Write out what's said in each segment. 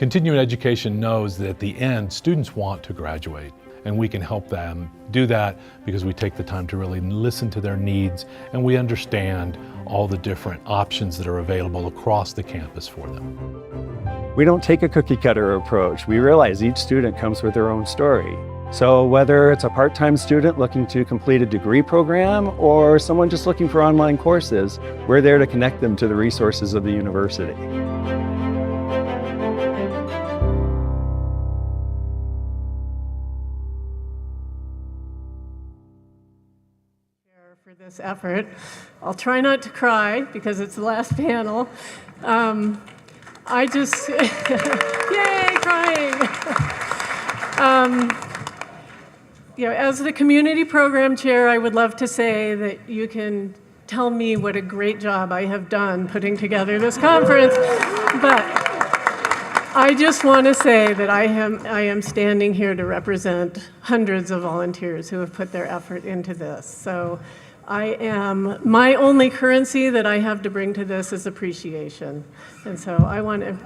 Continuing education knows that at the end, students want to graduate, and we can help them do that because we take the time to really listen to their needs, and we understand all the different options that are available across the campus for them. We don't take a cookie cutter approach. We realize each student comes with their own story. So whether it's a part-time student looking to complete a degree program or someone just looking for online courses, we're there to connect them to the resources of the university. For this effort. I'll try not to cry because it's the last panel. I just, yay, crying. As the community program chair, I would love to say that you can tell me what a great job I have done putting together this conference, but I just want to say that I am standing here to represent hundreds of volunteers who have put their effort into this. So my only currency that I have to bring to this is appreciation. And so I want to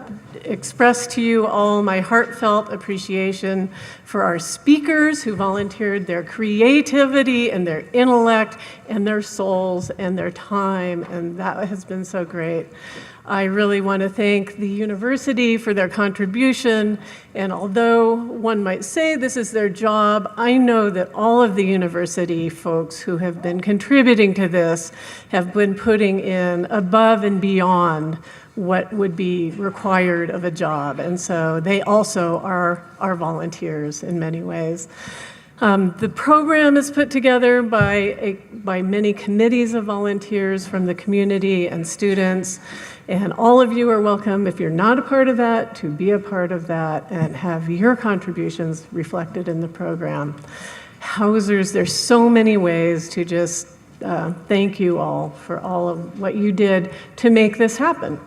express to you all my heartfelt appreciation for our speakers who volunteered their creativity and their intellect and their souls and their time, and that has been so great. I really want to thank the university for their contribution, and although one might say this is their job, I know that all of the university folks who have been contributing to this have been putting in above and beyond what would be required of a job, and so they also are our volunteers in many ways. The program is put together by many committees of volunteers from the community and students, and all of you are welcome, if you're not a part of that, to be a part of that and have your contributions reflected in the program. Housers, there's so many ways to just thank you all for all of what you did to make this happen.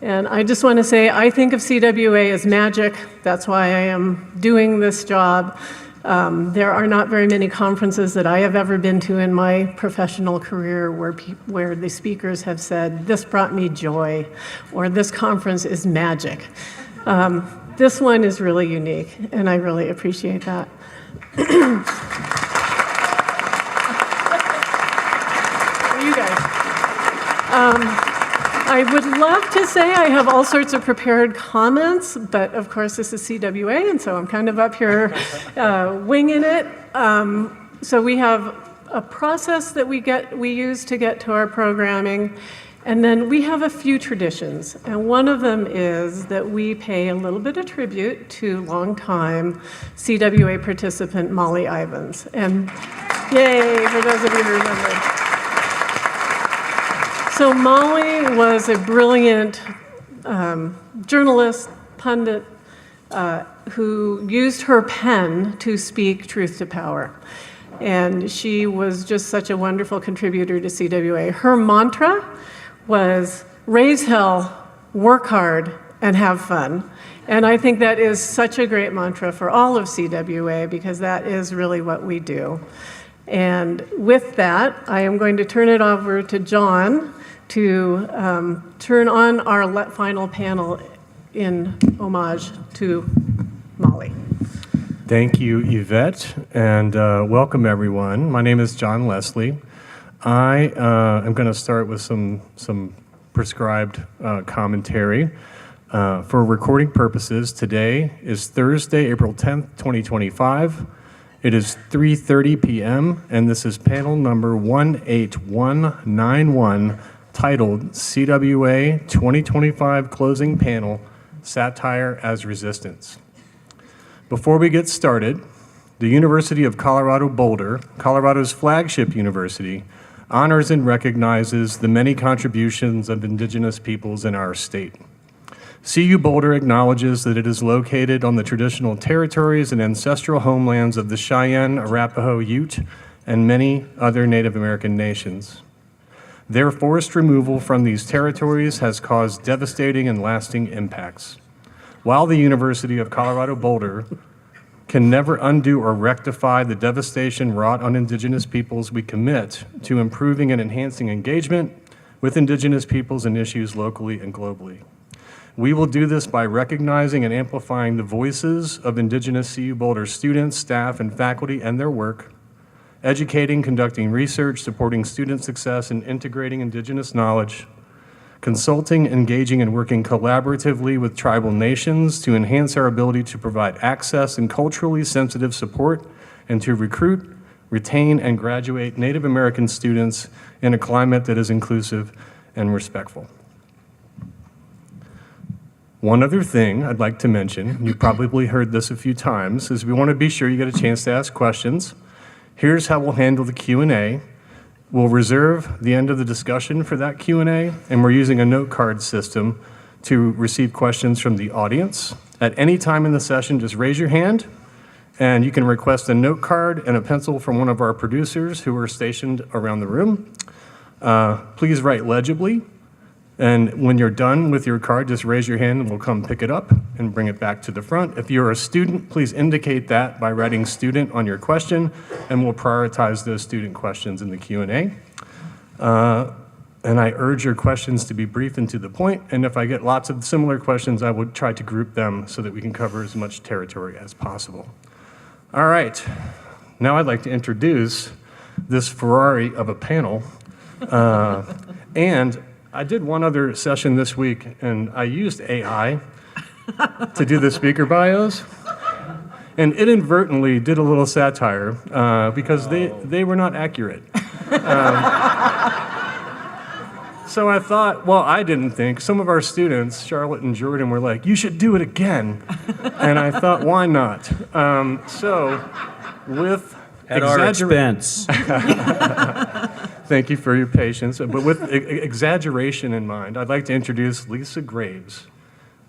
And I just want to say, I think of CWA as magic. That's why I am doing this job. There are not very many conferences that I have ever been to in my professional career where the speakers have said, this brought me joy, or this conference is magic. This one is really unique, and I really appreciate that. You guys. I would love to say I have all sorts of prepared comments, but of course this is CWA, and so I'm kind of up here winging it. So we have a process that we use to get to our programming, and then we have a few traditions, and one of them is that we pay a little bit of tribute to longtime CWA participant Molly Ivins, and yay for those of you who remember. So Molly was a brilliant journalist, pundit, who used her pen to speak truth to power. And she was just such a wonderful contributor to CWA. Her mantra was, raise hell, work hard, and have fun. And I think that is such a great mantra for all of CWA, because that is really what we do. And with that, I am going to turn it over to John to turn on our final panel in homage to Molly. Thank you, Yvette, and welcome everyone. My name is John Leslie. I am going to start with some prescribed commentary. For recording purposes, today is Thursday, April 10th, 2025. It is 3:30 p.m., and this is panel number 18191, titled CWA 2025 Closing Panel, Satire as Resistance. Before we get started, the University of Colorado Boulder, Colorado's flagship university, honors and recognizes the many contributions of indigenous peoples in our state. CU Boulder acknowledges that it is located on the traditional territories and ancestral homelands of the Cheyenne, Arapaho, Ute, and many other Native American nations. Their forced removal from these territories has caused devastating and lasting impacts. While the University of Colorado Boulder can never undo or rectify the devastation wrought on indigenous peoples, we commit to improving and enhancing engagement with indigenous peoples and issues locally and globally. We will do this by recognizing and amplifying the voices of Indigenous CU Boulder students, staff, and faculty and their work, educating, conducting research, supporting student success, and integrating Indigenous knowledge, consulting, engaging, and working collaboratively with tribal nations to enhance our ability to provide access and culturally sensitive support, and to recruit, retain, and graduate Native American students in a climate that is inclusive and respectful. One other thing I'd like to mention, you've probably heard this a few times, is we want to be sure you get a chance to ask questions. Here's how we'll handle the Q&A. We'll reserve the end of the discussion for that Q&A, and we're using a note card system to receive questions from the audience. At any time in the session, just raise your hand, and you can request a note card and a pencil from one of our producers who are stationed around the room. Please write legibly, and when you're done with your card, just raise your hand and we'll come pick it up and bring it back to the front. If you're a student, please indicate that by writing student on your question, and we'll prioritize those student questions in the Q&A. And I urge your questions to be brief and to the point, and if I get lots of similar questions, I would try to group them so that we can cover as much territory as possible. All right, now I'd like to introduce this Ferrari of a panel. And I did one other session this week, and I used AI to do the speaker bios, and it inadvertently did a little satire because they were not accurate. So I thought, well, I didn't think. Some of our students, Charlotte and Jordan, were like, you should do it again. And I thought, why not? So with at our expense. Thank you for your patience. But with exaggeration in mind, I'd like to introduce Lisa Graves.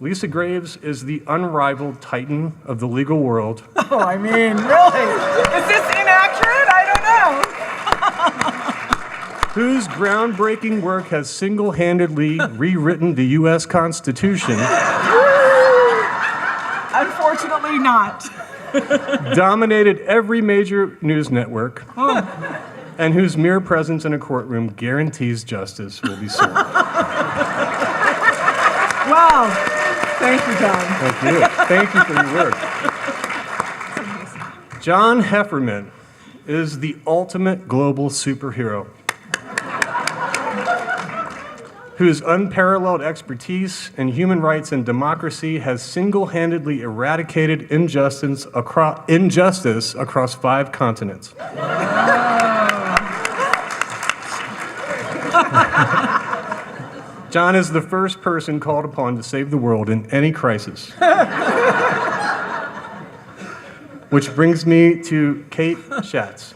Lisa Graves is the unrivaled titan of the legal world. Oh, I mean, really? Is this inaccurate? I don't know. Whose groundbreaking work has single-handedly rewritten the U.S. Constitution. Unfortunately not. Dominated every major news network. And whose mere presence in a courtroom guarantees justice will be served. Wow. Thank you, John. Thank you. Thank you for your work. John Hefferman is the ultimate global superhero, whose unparalleled expertise in human rights and democracy has single-handedly eradicated injustice across 5 continents. John is the first person called upon to save the world in any crisis. Which brings me to Kate Schatz,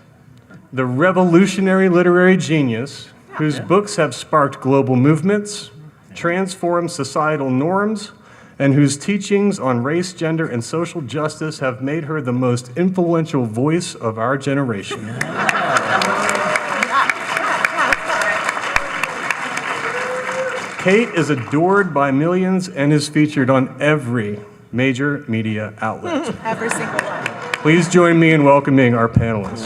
the revolutionary literary genius whose books have sparked global movements, transformed societal norms, and whose teachings on race, gender, and social justice have made her the most influential voice of our generation. Kate is adored by millions and is featured on every major media outlet. Every single one. Please join me in welcoming our panelists.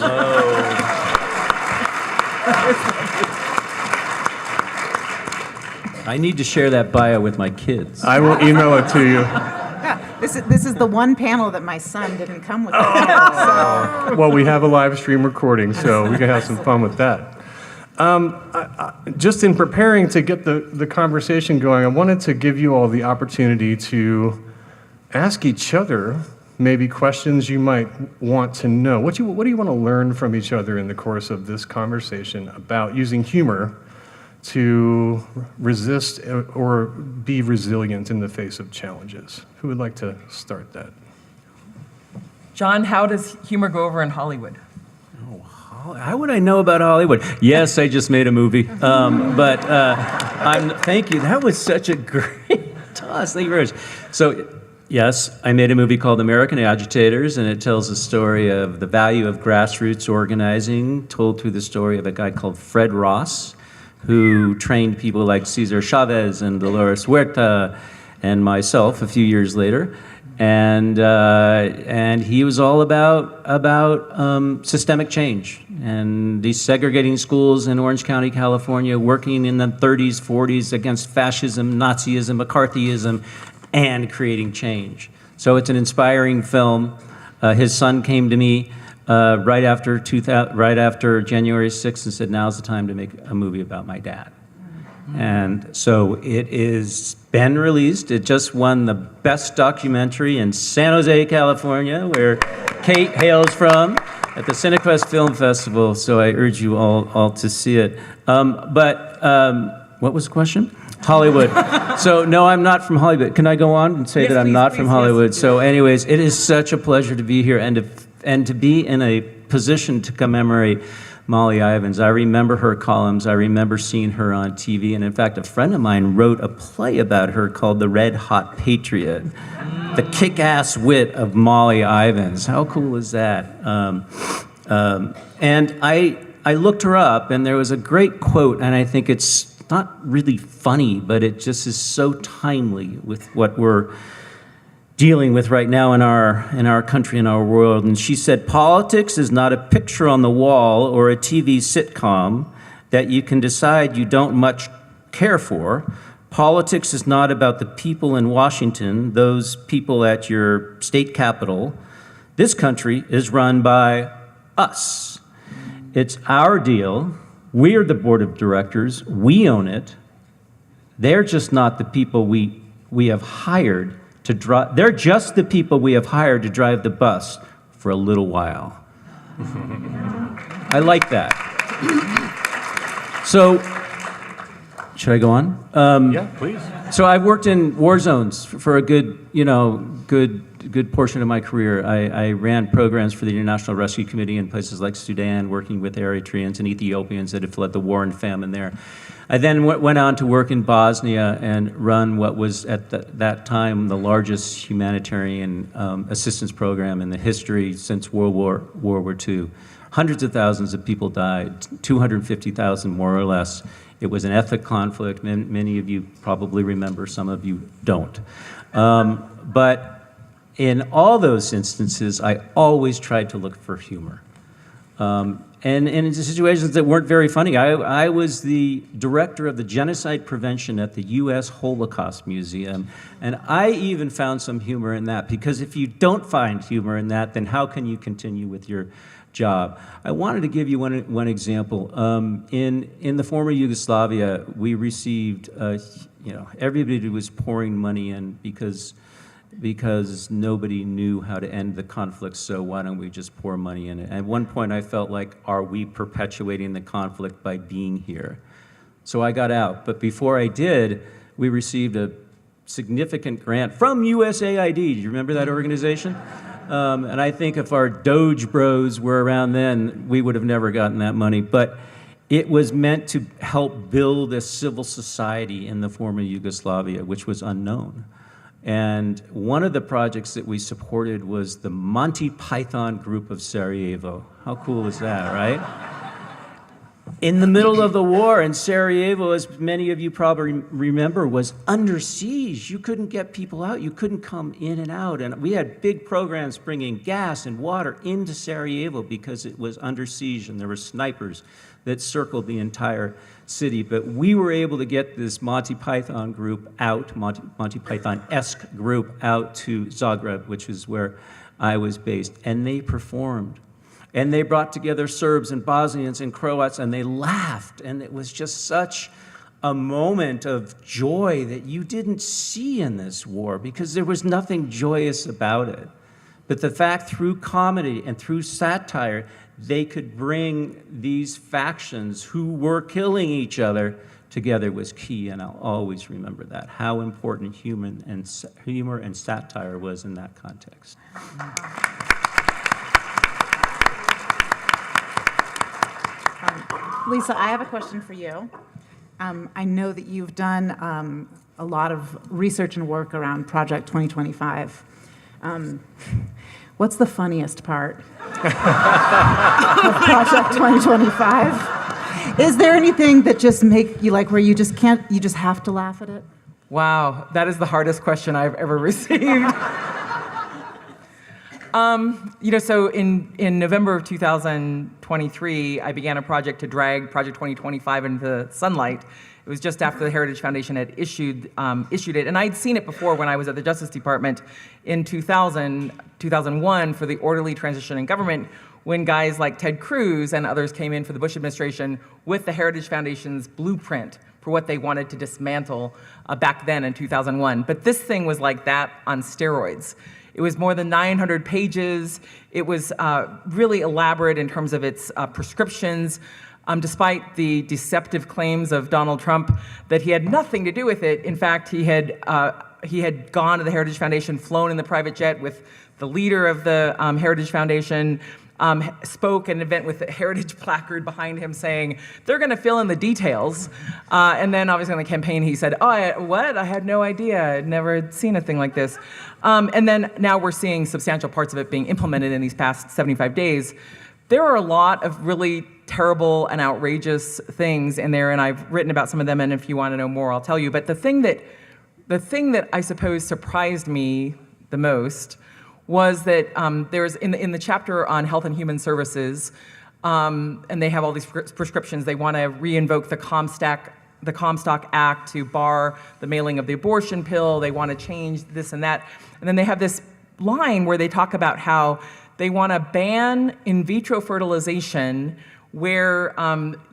I need to share that bio with my kids. I will email it to you. Yeah, this is the one panel that my son didn't come with. Well, we have a live stream recording, so we can have some fun with that. Just in preparing to get the conversation going, I wanted to give you all the opportunity to ask each other maybe questions you might want to know. What do you want to learn from each other in the course of this conversation about using humor to resist or be resilient in the face of challenges? Who would like to start that? John, how does humor go over in Hollywood? How would I know about Hollywood? Yes, I just made a movie. Thank you. That was such a great toss. Thank you very much. So, yes, I made a movie called American Agitators, and it tells the story of the value of grassroots organizing, told through the story of a guy called Fred Ross, who trained people like Cesar Chavez and Dolores Huerta and myself a few years later. And he was all about systemic change and desegregating schools in Orange County, California, working in the 30s, 40s against fascism, Nazism, McCarthyism, and creating change. So it's an inspiring film. His son came to me right after January 6th and said, "Now's the time to make a movie about my dad." And so it is been released. It just won the best documentary in San Jose, California, where Kate hails from, at the Cinequest Film Festival. So I urge you all to see it. What was the question? Hollywood. So no, I'm not from Hollywood. Can I go on and say Yes, that I'm please, not please, from yes. Hollywood? So anyways, it is such a pleasure to be here and to be in a position to commemorate Molly Ivins. I remember her columns. I remember seeing her on TV. And in fact, a friend of mine wrote a play about her called The Red Hot Patriot, the kick-ass wit of Molly Ivins. How cool is that? And I looked her up, and there was a great quote, and I think it's not really funny, but it just is so timely with what we're dealing with right now in our country, in our world. And she said, "Politics is not a picture on the wall or a TV sitcom that you can decide you don't much care for. Politics is not about the people in Washington, those people at your state capitol. This country is run by us. It's our deal. We're the board of directors. We own it. They're just not the people we have hired to drive. They're just the people we have hired to drive the bus for a little while." I like that. So, should I go on? Yeah, please. So I've worked in war zones for a good portion of my career. I ran programs for the International Rescue Committee in places like Sudan, working with Eritreans and Ethiopians that had fled the war and famine there. I then went on to work in Bosnia and run what was at that time the largest humanitarian assistance program in the history since World War II. Hundreds of thousands of people died, 250,000 more or less. It was an ethnic conflict. Many of you probably remember, some of you don't. But in all those instances, I always tried to look for humor. And in situations that weren't very funny. I was the director of the genocide prevention at the U.S. Holocaust Museum, and I even found some humor in that, because if you don't find humor in that, then how can you continue with your job? I wanted to give you one example. In the former Yugoslavia, we received, everybody was pouring money in because nobody knew how to end the conflict, so why don't we just pour money in it? At one point I felt like, are we perpetuating the conflict by being here? So I got out, but before I did, we received a significant grant from USAID. Do you remember that organization? And I think if our Doge bros were around then, we would have never gotten that money. But it was meant to help build a civil society in the former Yugoslavia, which was unknown. And one of the projects that we supported was the Monty Python group of Sarajevo. How cool is that, right? In the middle of the war, and Sarajevo, as many of you probably remember, was under siege. You couldn't get people out. You couldn't come in and out. And we had big programs bringing gas and water into Sarajevo because it was under siege, and there were snipers that circled the entire city. But we were able to get this Monty Python group out, Monty Python-esque group out to Zagreb, which is where I was based, and they performed. And they brought together Serbs and Bosnians and Croats, and they laughed, and it was just such a moment of joy that you didn't see in this war, because there was nothing joyous about it. But the fact, through comedy and through satire, they could bring these factions who were killing each other together was key, and I'll always remember that, how important humor and satire was in that context. Lisa, I have a question for you. I know that you've done a lot of research and work around Project 2025. What's the funniest part of Project 2025? Is there anything that just make you like, where you just have to laugh at it? Wow, that is the hardest question I've ever received. So in November of 2023, I began a project to drag Project 2025 into the sunlight. It was just after the Heritage Foundation had issued it, and I'd seen it before when I was at the Justice Department in 2001 for the orderly transition in government, when guys like Ted Cruz and others came in for the Bush administration with the Heritage Foundation's blueprint for what they wanted to dismantle back then in 2001. But this thing was like that on steroids. It was more than 900 pages. It was really elaborate in terms of its prescriptions. Despite the deceptive claims of Donald Trump that he had nothing to do with it. In fact, he had gone to the Heritage Foundation, flown in the private jet with the leader of the Heritage Foundation, spoke at an event with a heritage placard behind him saying, they're going to fill in the details. And then obviously on the campaign, he said, what? I had no idea. I'd never seen a thing like this. And then now we're seeing substantial parts of it being implemented in these past 75 days. There are a lot of really terrible and outrageous things in there, and I've written about some of them, and if you want to know more, I'll tell you. But the thing that I suppose surprised me the most was that there's in the chapter on Health and Human Services, and they have all these prescriptions. They want to re-invoke the Comstock Act to bar the mailing of the abortion pill. They want to change this and that. And then they have this line where they talk about how they want to ban in vitro fertilization where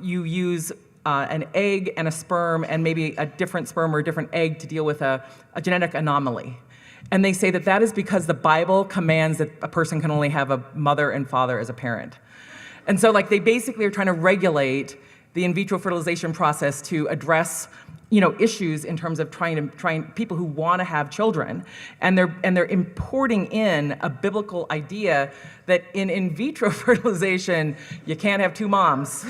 you use an egg and a sperm and maybe a different sperm or a different egg to deal with a genetic anomaly. And they say that is because the Bible commands that a person can only have a mother and father as a parent. And so they basically are trying to regulate the in vitro fertilization process to address issues in terms of trying people who want to have children, and they're importing in a biblical idea that in vitro fertilization you can't have two moms. See,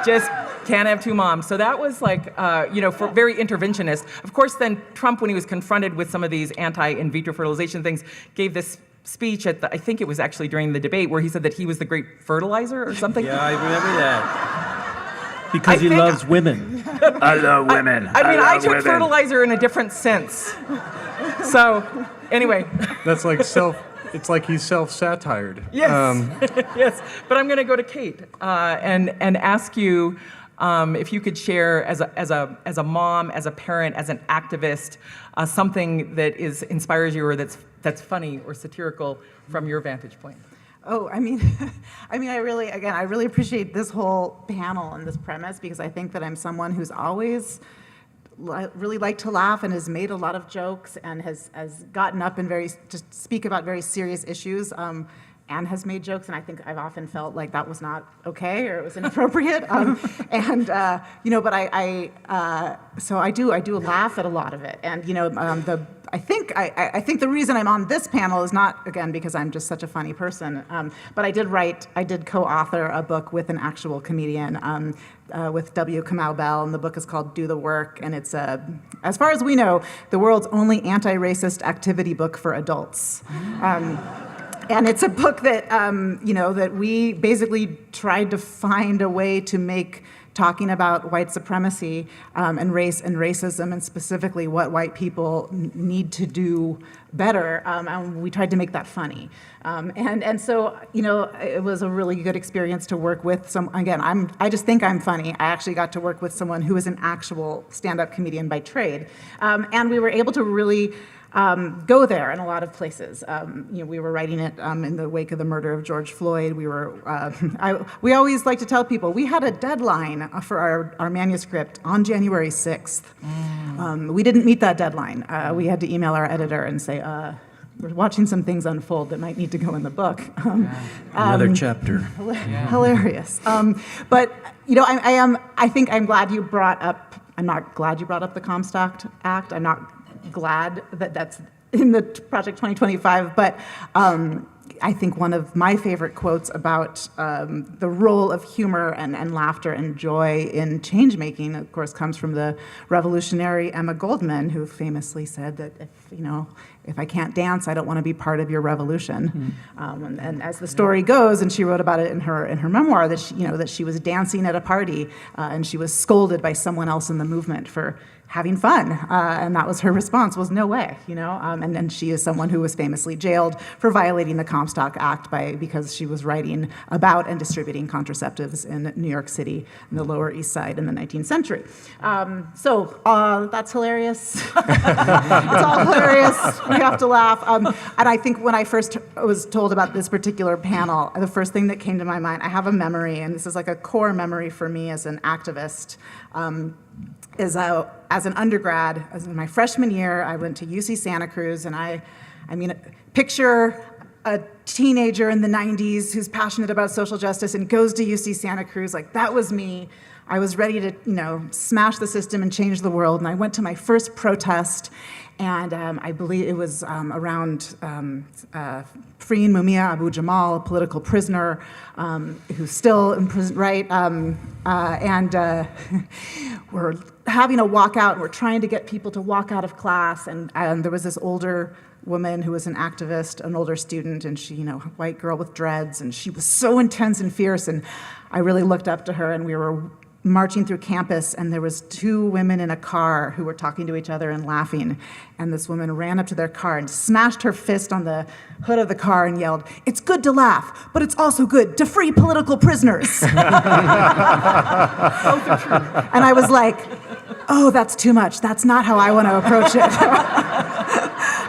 just can't have two moms. So that was for very interventionist. Of course, then Trump, when he was confronted with some of these anti-in vitro fertilization things, gave this speech at I think it was actually during the debate where he said that he was the great fertilizer or something. Yeah, I remember that. Because he loves women. I love women. I took fertilizer in a different sense. So, anyway. That's it's like he's self-satired. Yes, yes. But I'm going to go to Kate and ask you if you could share as a mom, as a parent, as an activist, something that inspires you or that's funny or satirical from your vantage point. Oh, I really appreciate this whole panel and this premise because I think that I'm someone who's always really liked to laugh and has made a lot of jokes and has gotten up and just speak about very serious issues. And has made jokes, and I think I've often felt like that was not okay or it was inappropriate. So I do laugh at a lot of it. And I think the reason I'm on this panel is not again because I'm just such a funny person, but I did co-author a book with an actual comedian. With W. Kamau Bell, and the book is called Do the Work, and it's, as far as we know, the world's only anti-racist activity book for adults. And it's a book that, that we basically tried to find a way to make talking about white supremacy and race and racism, and specifically what white people need to do better. And we tried to make that funny. So it was a really good experience to work with I just think I'm funny. I actually got to work with someone who is an actual stand-up comedian by trade. And we were able to really go there in a lot of places. We were writing it in the wake of the murder of George Floyd. We always like to tell people we had a deadline for our manuscript on January 6th. We didn't meet that deadline. We had to email our editor and say, we're watching some things unfold that might need to go in the book. Another chapter. Hilarious. But I think I'm glad you brought up. I'm not glad you brought up the Comstock Act. I'm not glad that that's in the Project 2025, but I think one of my favorite quotes about the role of humor and laughter and joy in change making, of course, comes from the revolutionary Emma Goldman, who famously said that if I can't dance, I don't want to be part of your revolution. And as the story goes, and she wrote about it in her memoir, that she was dancing at a party and she was scolded by someone else in the movement for having fun. And that was her response, was no way, and then she is someone who was famously jailed for violating the Comstock Act because she was writing about and distributing contraceptives in New York City in the Lower East Side in the 19th century. So that's hilarious. It's all hilarious. We have to laugh. And I think when I first was told about this particular panel, the first thing that came to my mind, I have a memory, and this is like a core memory for me as an activist, as an undergrad, as in my freshman year, I went to UC Santa Cruz, and I mean, picture a teenager in the 90s who's passionate about social justice and goes to UC Santa Cruz. Like, that was me. I was ready to, smash the system and change the world. And I went to my first protest, and I believe it was around freeing Mumia Abu-Jamal, a political prisoner who's still in prison, right? We're having a walkout, and we're trying to get people to walk out of class. And there was this older woman who was an activist, an older student, and she, white girl with dreads, and she was so intense and fierce. And I really looked up to her, and we were marching through campus, and there was two women in a car who were talking to each other and laughing. And this woman ran up to their car and smashed her fist on the hood of the car and yelled, "It's good to laugh, but it's also good to free political prisoners." And I was like, oh, that's too much. That's not how I want to approach it.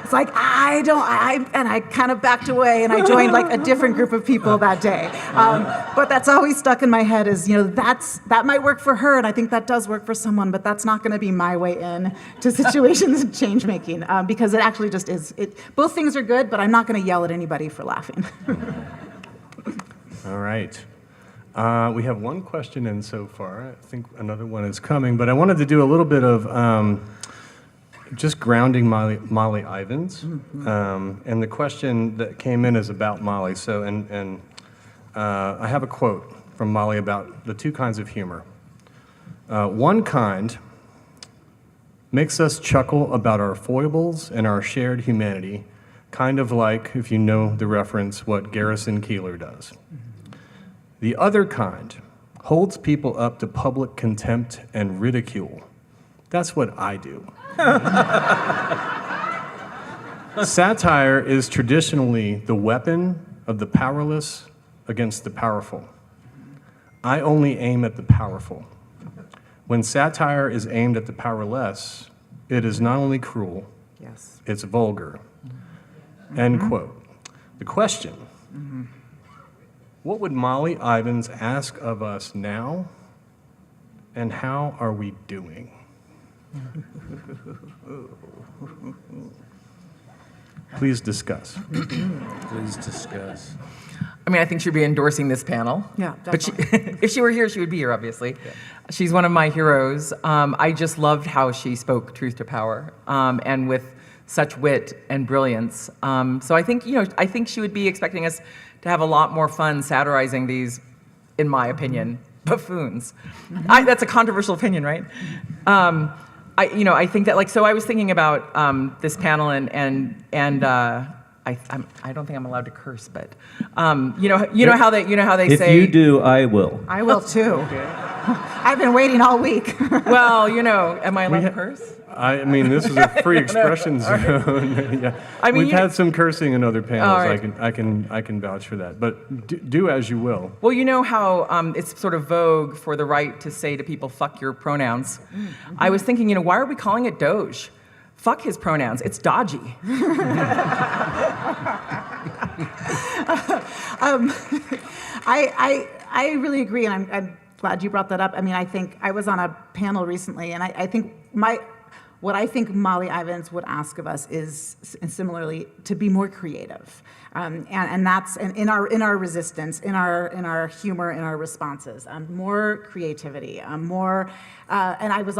It's like, and I kind of backed away, and I joined like a different group of people that day. But that's always stuck in my head is, that might work for her, and I think that does work for someone, but that's not going to be my way in to situations of change making, because it actually just is. Both things are good, but I'm not going to yell at anybody for laughing. All right. We have one question in so far. I think another one is coming, but I wanted to do a little bit of just grounding Molly Ivins. And the question that came in is about Molly. So, I have a quote from Molly about the two kinds of humor. One kind makes us chuckle about our foibles and our shared humanity, kind of like, if you know the reference, what Garrison Keillor does. The other kind holds people up to public contempt and ridicule. That's what I do. Satire is traditionally the weapon of the powerless against the powerful. I only aim at the powerful. When satire is aimed at the powerless, it is not only cruel, Yes. it's vulgar. End quote. The question, what would Molly Ivins ask of us now, and how are we doing? Please discuss. Please discuss. I mean, I think she'd be endorsing this panel. Yeah, But if she were here, she would be here, obviously. Yeah. She's one of my heroes. I just loved how she spoke truth to power, and with such wit and brilliance. So I think, I think she would be expecting us to have a lot more fun satirizing these, in my opinion, buffoons. That's a controversial opinion, right? I think that, so I was thinking about this panel, and I don't think I'm allowed to curse, but you know how they If say. you do, I will. I will too. I've been waiting all week. Well, am I allowed to curse? I mean, this is a free expression zone. Yeah. I mean, We've had some cursing in other panels. All right. I can vouch for that. But do as you will. Well, you know how it's sort of vogue for the right to say to people, "Fuck your pronouns." I was thinking, why are we calling it Doge? Fuck his pronouns. It's dodgy. I really agree, and I'm glad you brought that up. I mean, I think I was on a panel recently, and I think what I think Molly Ivins would ask of us is similarly to be more creative, and that's in our resistance, in our humor, in our responses, more creativity, more. And I was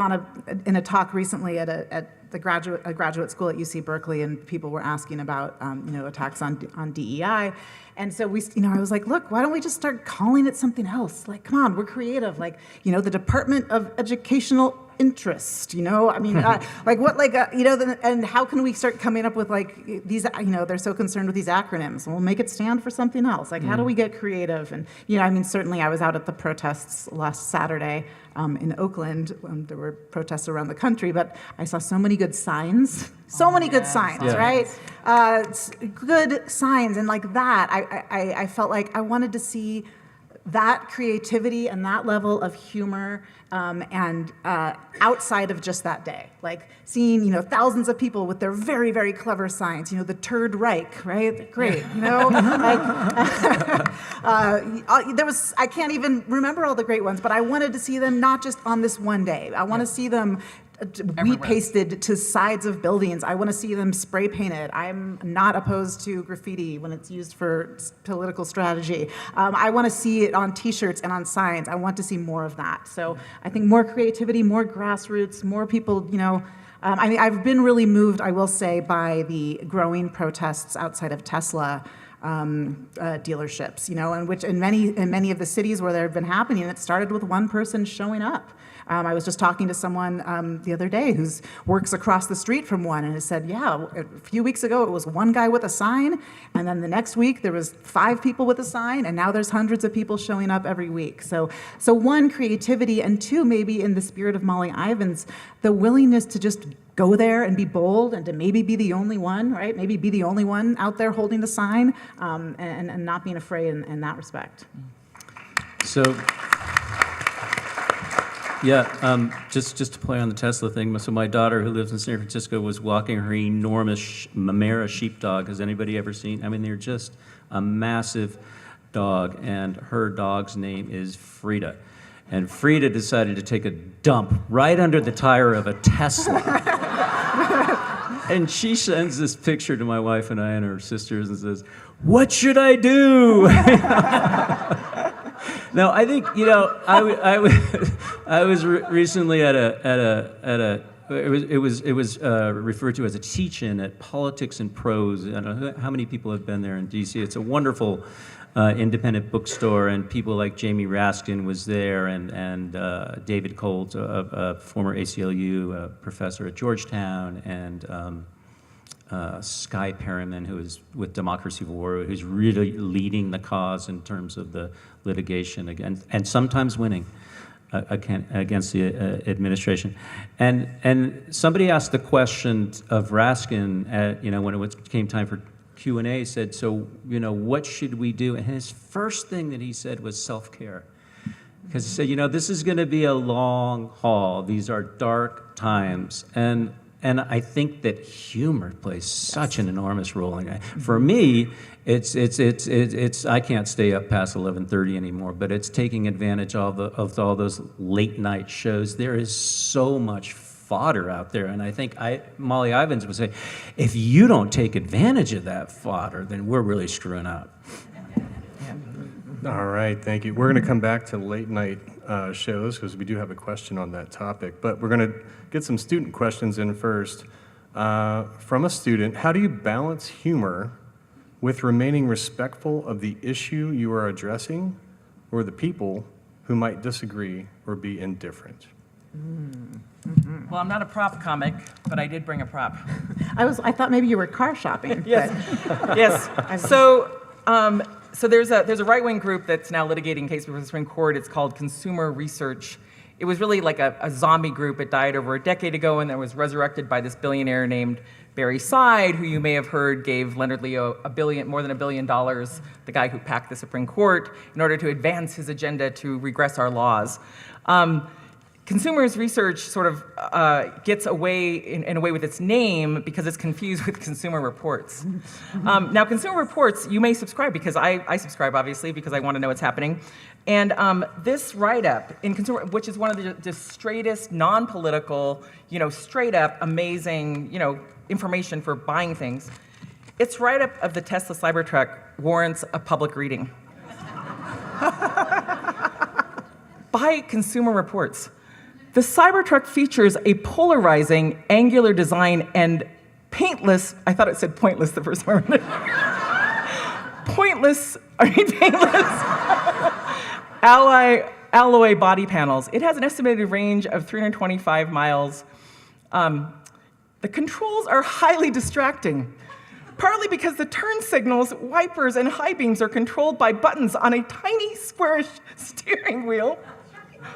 in a talk recently at a graduate school at UC Berkeley, and people were asking about attacks on DEI. And so I was like, look, why don't we just start calling it something else? Like, come on, we're creative. Like, the Department of Educational interest, you know? I mean, and how can we start coming up with like these, they're so concerned with these acronyms. We'll make it stand for something else. Like, how do we get creative? And, I mean, certainly I was out at the protests last Saturday in Oakland. There were protests around the country, but I saw so many good signs. So many good signs, right? Good signs. And like that, I felt like I wanted to see that creativity and that level of humor and outside of just that day. Like seeing, thousands of people with their very, very clever signs, the Third Reich, right? Great, I can't even remember all the great ones, but I wanted to see them not just on this one day. I want to see them wheat pasted to sides of buildings. I want to see them spray painted. I'm not opposed to graffiti when it's used for political strategy. I want to see it on T-shirts and on signs. I want to see more of that. So I think more creativity, more grassroots, more people. I mean, I've been really moved, I will say, by the growing protests outside of Tesla dealerships. In many of the cities where they've been happening, it started with one person showing up. I was just talking to someone the other day who works across the street from one, and it said, a few weeks ago it was one guy with a sign, and then the next week there was 5 people with a sign, and now there's hundreds of people showing up every week. So one, creativity, and 2, maybe in the spirit of Molly Ivins, the willingness to just go there and be bold and to maybe be the only one, right? Maybe be the only one out there holding the sign, and not being afraid in that respect. So, just to play on the Tesla thing, so my daughter who lives in San Francisco was walking her enormous Mamera sheepdog. Has anybody ever seen? I mean, they're just a massive dog, and her dog's name is Frida. And Frida decided to take a dump right under the tire of a Tesla. And she sends this picture to my wife and I and her sisters and says, "What should I do?" Now, I think, I was recently at a it was referred to as a teach-in at Politics and Prose. I don't know how many people have been there in D.C. It's a wonderful independent bookstore, and people like Jamie Raskin was there, and David Colt, a former ACLU professor at Georgetown, and Skye Perryman, who is with Democracy of War, who's really leading the cause in terms of the litigation against, and sometimes winning against the administration. And somebody asked the question of Raskin when it came time for Q&A, said, so, what should we do? And his first thing that he said was self-care. Because he said, this is going to be a long haul. These are dark times. And I think that humor plays such an enormous role in it. For me, it's I can't stay up past 11:30 anymore, but it's taking advantage of all those late night shows. There is so much fodder out there, and I think Molly Ivins would say, if you don't take advantage of that fodder, then we're really screwing up. All right, thank you. We're going to come back to late night shows because we do have a question on that topic, but we're going to get some student questions in first. From a student, how do you balance humor with remaining respectful of the issue you are addressing or the people who might disagree or be indifferent? Well, I'm not a prop comic, but I did bring a prop. I thought maybe you were car shopping. Yes. Yes. So there's a right-wing group that's now litigating a case before the Supreme Court. It's called Consumer Research. It was really like a zombie group. It died over a decade ago, and then was resurrected by this billionaire named Barry Seid, who you may have heard gave Leonard Leo more than $1 billion, the guy who packed the Supreme Court, in order to advance his agenda to regress our laws. Consumers Research sort of gets away in a way with its name because it's confused with Consumer Reports. Now, Consumer Reports, you may subscribe, because I subscribe, obviously, because I want to know what's happening. And this write-up in Consumer, which is one of the straightest, non-political, straight-up, amazing, information for buying things. Its write-up of the Tesla Cybertruck warrants a public reading. By Consumer Reports. The Cybertruck features a polarizing, angular design and paintless, I thought it said pointless the first time I read it. Paintless, alloy body panels. It has an estimated range of 325 miles. The controls are highly distracting, partly because the turn signals, wipers, and high beams are controlled by buttons on a tiny squarish steering wheel.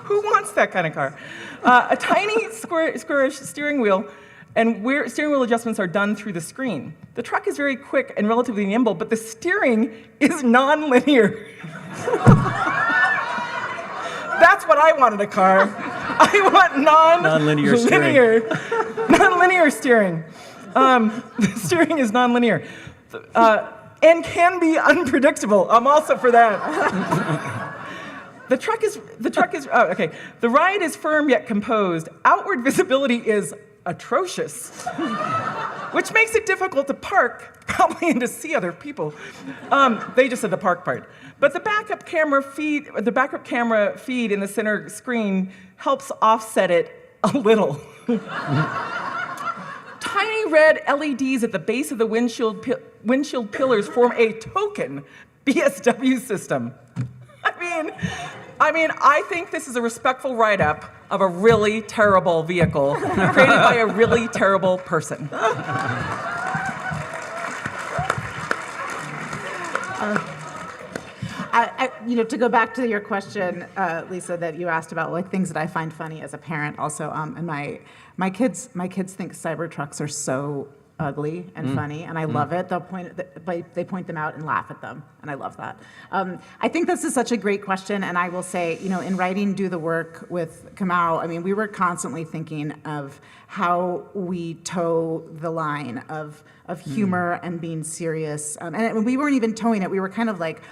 Who wants that kind of car? A tiny squarish steering wheel, and where steering wheel adjustments are done through the screen. The truck is very quick and relatively nimble, but the steering is non-linear. That's what I want in a car. I want Non-linear steering. Non-linear steering. The steering is non-linear. And can be unpredictable. I'm also for that. The truck is, oh, okay. The ride is firm yet composed. Outward visibility is atrocious, which makes it difficult to park, probably, and to see other people. They just said the park part. But the backup camera feed in the center screen helps offset it a little. Tiny red LEDs at the base of the windshield pillars form a token BSW system. I think this is a respectful write-up of a really terrible vehicle created by a really terrible person. To go back to your question, Lisa, that you asked about like things that I find funny as a parent. Also, and my kids think Cybertrucks are so ugly and funny, and I love it. They point them out and laugh at them, and I love that. I think this is such a great question, and I will say, in writing Do the Work with COWA, we were constantly thinking of how we toe the line of humor and being serious. And we weren't even towing it. We were kind of like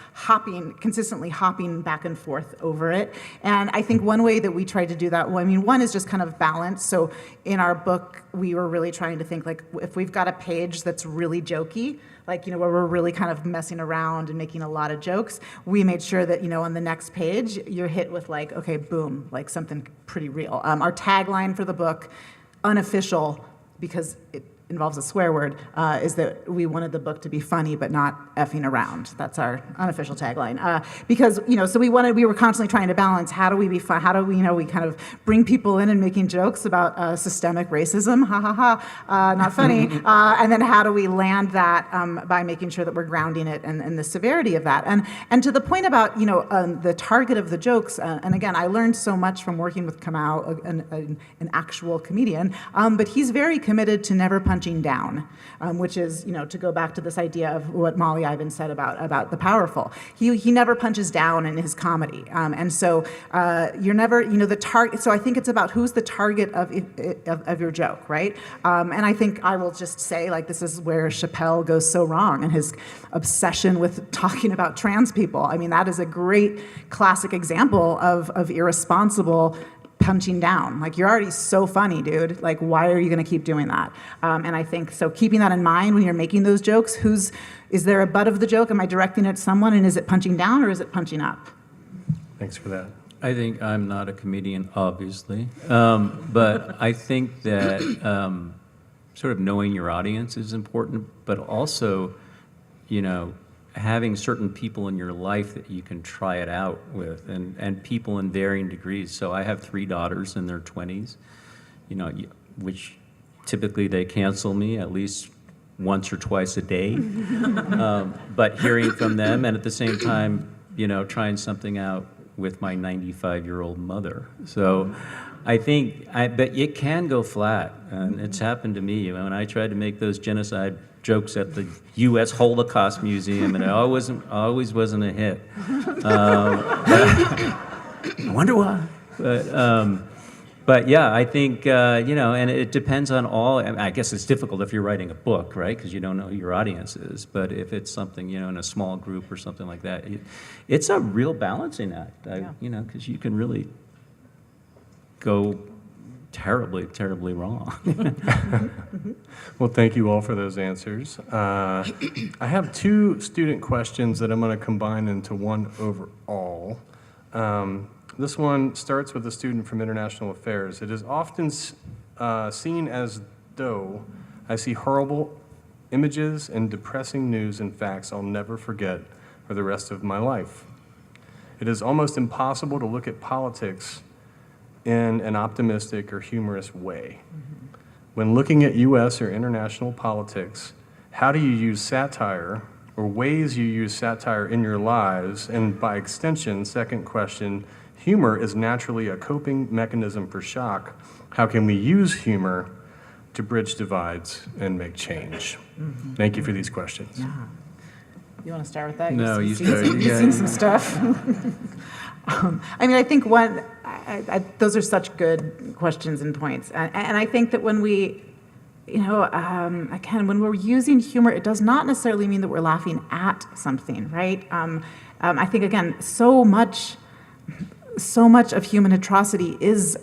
consistently hopping back and forth over it. And I think one way that we tried to do that, one is just kind of balance. So in our book, we were really trying to think like, if we've got a page that's really jokey, like, where we're really kind of messing around and making a lot of jokes, we made sure that, on the next page, you're hit with like, okay, boom, like something pretty real. Our tagline for the book, unofficial, because it involves a swear word, is that we wanted the book to be funny but not effing around. That's our unofficial tagline. Because, so we were constantly trying to balance, how do we be fun, how do we, we kind of bring people in and making jokes about systemic racism, ha ha ha, not funny, and then how do we land that by making sure that we're grounding it and the severity of that. And to the point about, the target of the jokes, and again, I learned so much from working with Kamau, an actual comedian, but he's very committed to never punching down, which is, to go back to this idea of what Molly Ivins said about the powerful. He never punches down in his comedy. And so you're never, the target, so I think it's about who's the target of your joke, right? And I think I will just say, like, this is where Chappelle goes so wrong and his obsession with talking about trans people. That is a great classic example of irresponsible punching down. Like, you're already so funny, dude. Like, why are you going to keep doing that? And I think, so keeping that in mind when you're making those jokes, is there a butt of the joke? Am I directing it at someone, and is it punching down or is it punching up? Thanks for that. I think I'm not a comedian, obviously, but I think that sort of knowing your audience is important, but also, having certain people in your life that you can try it out with, and people in varying degrees. So I have 3 daughters in their 20s, which typically they cancel me at least once or twice a day. But hearing from them, and at the same time, trying something out with my 95-year-old mother. So I think, but it can go flat, and it's happened to me. When I tried to make those genocide jokes at the U.S. Holocaust Museum, and it always wasn't a hit. I wonder why. But yeah, I think, and it depends on all, I guess it's difficult if you're writing a book, right? Because you don't know who your audience is. But if it's something, in a small group or something like that, it's a real balancing act, because you can really go terribly, terribly wrong. Well, thank you all for those answers. I have 2 student questions that I'm going to combine into one overall. This one starts with a student from International Affairs. It is often seen as though I see horrible images and depressing news and facts I'll never forget for the rest of my life. it is almost impossible to look at politics in an optimistic or humorous way. When looking at U.S. or international politics, how do you use satire or ways you use satire in your lives? And by extension, second question, humor is naturally a coping mechanism for shock. How can we use humor to bridge divides and make change? Thank you for these questions. Yeah. You want to start with that? No, you seen start. You've seen some stuff. I mean, I think those are such good questions and points. And I think that when we, again, when we're using humor, it does not necessarily mean that we're laughing at something, right? I think, again, so much of human atrocity is,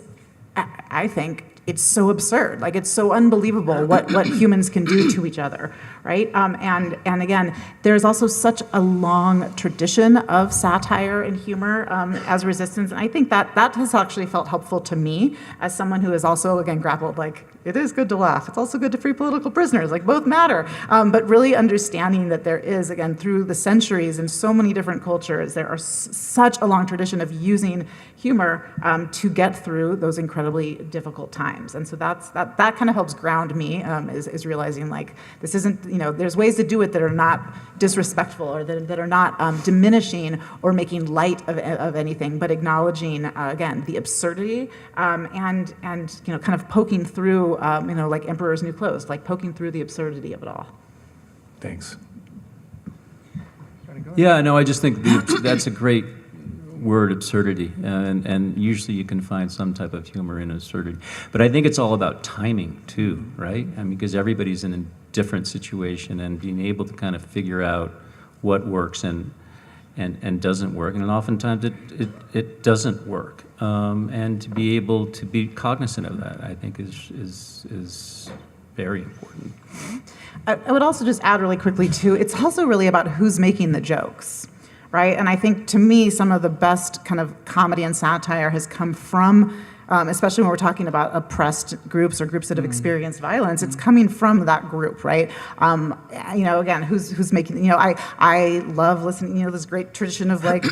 I think, it's so absurd. Like, it's so unbelievable what humans can do to each other, right? And again, there's also such a long tradition of satire and humor as resistance. And I think that has actually felt helpful to me as someone who has also, again, grappled, like, it is good to laugh. It's also good to free political prisoners. Like, both matter. But really understanding that there is, again, through the centuries in so many different cultures, there are such a long tradition of using humor to get through those incredibly difficult times. And so that kind of helps ground me, is realizing, like, this isn't, there's ways to do it that are not disrespectful or that are not diminishing or making light of anything, but acknowledging, again, the absurdity and kind of poking through, like Emperor's New Clothes, like poking through the absurdity of it all. Thanks. Yeah, no, I just think that's a great word, absurdity, and usually you can find some type of humor in absurdity. But I think it's all about timing too, right? I mean, because everybody's in a different situation, and being able to kind of figure out what works and doesn't work, and oftentimes it doesn't work, and to be able to be cognizant of that, I think is very important. I would also just add really quickly too, it's also really about who's making the jokes. Right? And I think, to me, some of the best kind of comedy and satire has come from, especially when we're talking about oppressed groups or groups that have experienced violence, it's coming from that group, right? Again, who's making, I love listening, this great tradition of, like,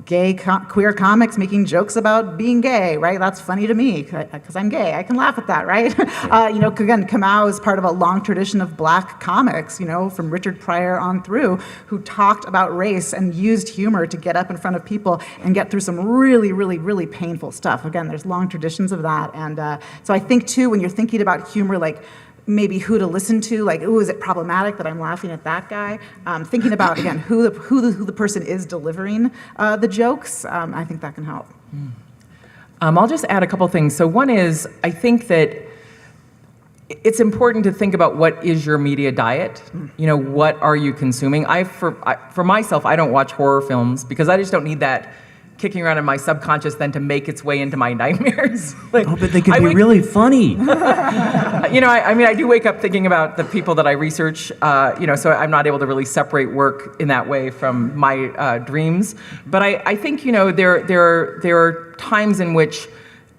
gay, queer comics making jokes about being gay, right? That's funny to me because I'm gay. I can laugh at that, right? Again, COWA is part of a long tradition of Black comics, from Richard Pryor on through, who talked about race and used humor to get up in front of people and get through some really, really, really painful stuff. Again, there's long traditions of that. And so I think, too, when you're thinking about humor, like, maybe who to listen to, like, ooh, is it problematic that I'm laughing at that guy? Thinking about, again, who the person is delivering the jokes, I think that can help. I'll just add a couple things. So one is, I think that it's important to think about what is your media diet. What are you consuming? For myself, I don't watch horror films because I just don't need that kicking around in my subconscious then to make its way into my nightmares. But they can be really funny. I do wake up thinking about the people that I research, so I'm not able to really separate work in that way from my dreams. But I think, there are times in which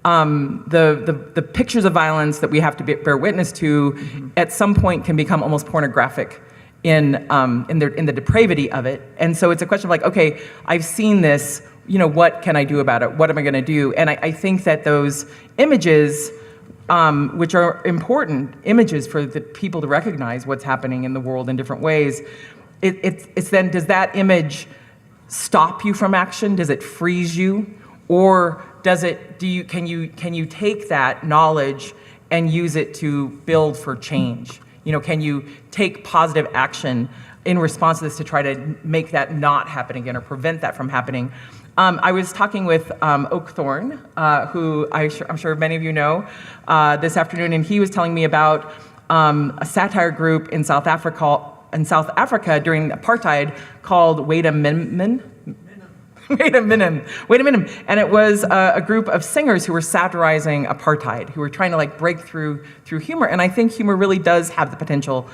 the pictures of violence that we have to bear witness to at some point can become almost pornographic in the depravity of it. And so it's a question of, like, okay, I've seen this, what can I do about it? What am I going to do? And I think that those images, which are important images for the people to recognize what's happening in the world in different ways, it's then, does that image stop you from action? Does it freeze you? Or can you take that knowledge and use it to build for change? Can you take positive action in response to this to try to make that not happen again or prevent that from happening? I was talking with Oakthorne, who I'm sure many of you know, this afternoon, and he was telling me about a satire group in South Africa during apartheid called Wait a Minute. And it was a group of singers who were satirizing apartheid, who were trying to, like, break through humor. And I think humor really does have the potential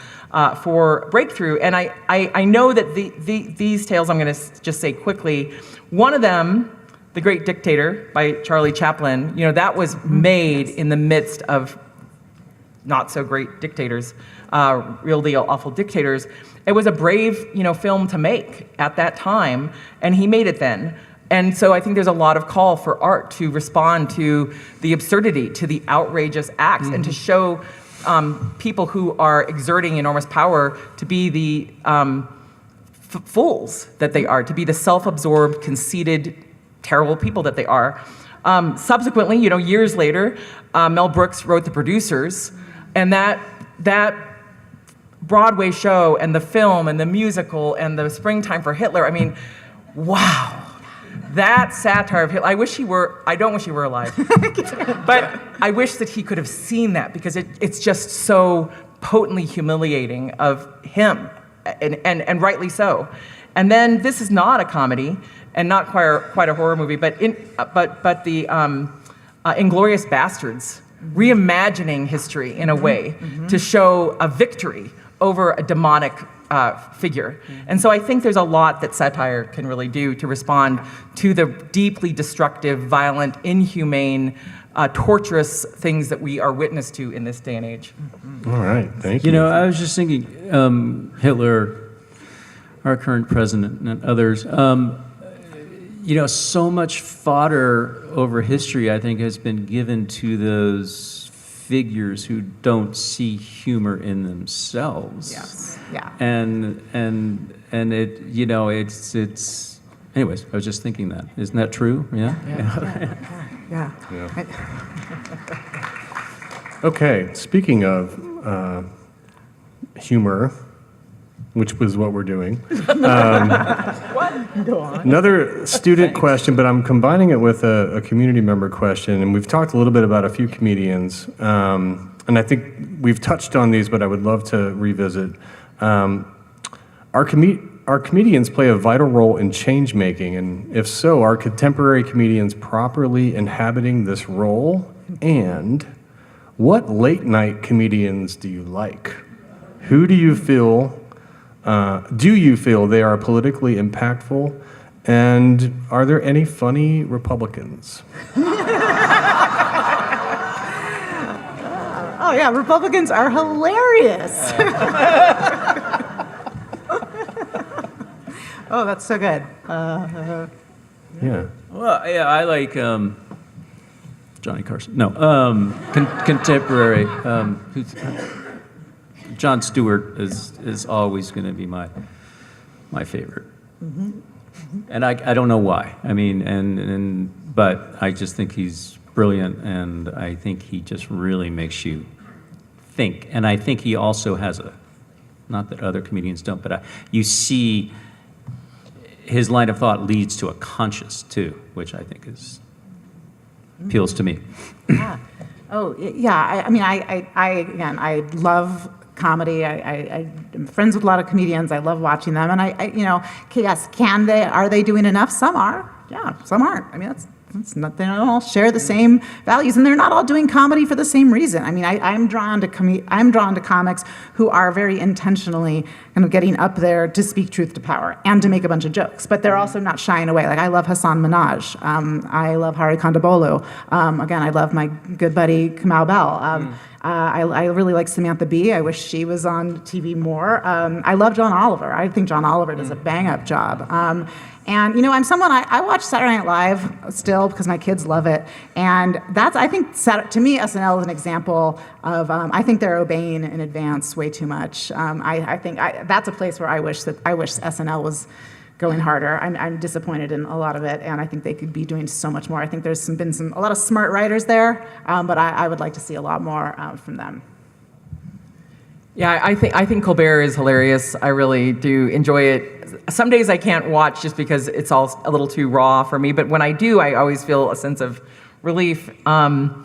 for breakthrough. And I know that these tales, I'm going to just say quickly, one of them, The Great Dictator by Charlie Chaplin, that was made in the midst of not so great dictators, real deal awful dictators. it was a brave, film to make at that time, and he made it then. And so I think there's a lot of call for art to respond to the absurdity, to the outrageous acts, and to show people who are exerting enormous power to be the fools that they are, to be the self-absorbed, conceited, terrible people that they are. Subsequently, years later, Mel Brooks wrote The Producers, and that Broadway show and the film and the musical and the Springtime for Hitler, I mean, wow. That satire of Hitler, I don't wish he were alive, but I wish that he could have seen that, because it's just so potently humiliating of him, and rightly so. And then this is not a comedy and not quite a horror movie, but the Inglourious Bastards, reimagining history in a way to show a victory over a demonic figure. And so I think there's a lot that satire can really do to respond to the deeply destructive, violent, inhumane, torturous things that we are witness to in this day and age. All right, thank you. I was just thinking, Hitler, our current president, and others, so much fodder over history, I think, has been given to those figures who don't see humor in themselves. Yes. Yeah. And it, it's anyways, I was just thinking that. Isn't that true? Yeah? Yeah. Okay, speaking of humor, which was what we're doing. Another student question, but I'm combining it with a community member question, and we've talked a little bit about a few comedians, and I think we've touched on these, but I would love to revisit. Our comedians play a vital role in change making, and if so, are contemporary comedians properly inhabiting this role? And what late night comedians do you like? Who do you feel they are politically impactful? And are there any funny Republicans? Oh yeah, Republicans are hilarious. Oh, that's so good. Yeah. Well, yeah, I like Johnny Carson. No, contemporary. Jon Stewart is always going to be my favorite. And I don't know why. I mean, but I just think he's brilliant, and I think he just really makes you think. And I think he also has not that other comedians don't, but you see his line of thought leads to a conscience too, which I think appeals to me. Yeah. Oh, yeah. I love comedy. I'm friends with a lot of comedians. I love watching them. And yes, are they doing enough? Some are. Yeah, some aren't. I mean, that's not, they don't all share the same values, and they're not all doing comedy for the same reason. I mean, I'm drawn to comics who are very intentionally kind of getting up there to speak truth to power and to make a bunch of jokes, but they're also not shying away. Like, I love Hassan Minhaj. I love Hari Kondabolu. Again, I love my good buddy Kamau Bell. I really like Samantha Bee. I wish she was on TV more. I love John Oliver. I think John Oliver does a bang-up job. And I'm someone, I watch Saturday Night Live still because my kids love it. And I think, to me, SNL is an example of, I think they're obeying in advance way too much. I think that's a place where I wish SNL was going harder. I'm disappointed in a lot of it, and I think they could be doing so much more. I think there's been a lot of smart writers there, but I would like to see a lot more from them. Yeah, I think Colbert is hilarious. I really do enjoy it. Some days I can't watch just because it's all a little too raw for me, but when I do, I always feel a sense of relief. John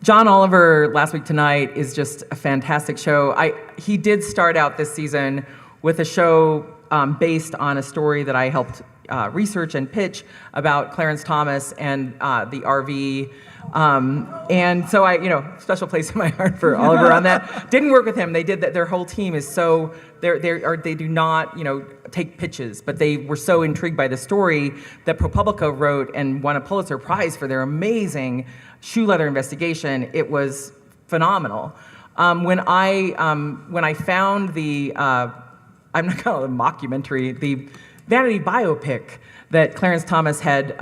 Oliver, Last Week Tonight, is just a fantastic show. He did start out this season with a show based on a story that I helped research and pitch about Clarence Thomas and the RV. And so special place in my heart for Oliver on that. Didn't work with him. They did that. Their whole team is so, they do not, take pitches, but they were so intrigued by the story that ProPublica wrote and won a Pulitzer Prize for their amazing shoe leather investigation. It was phenomenal. When I found the I'm not calling it a mockumentary, the vanity biopic that Clarence Thomas had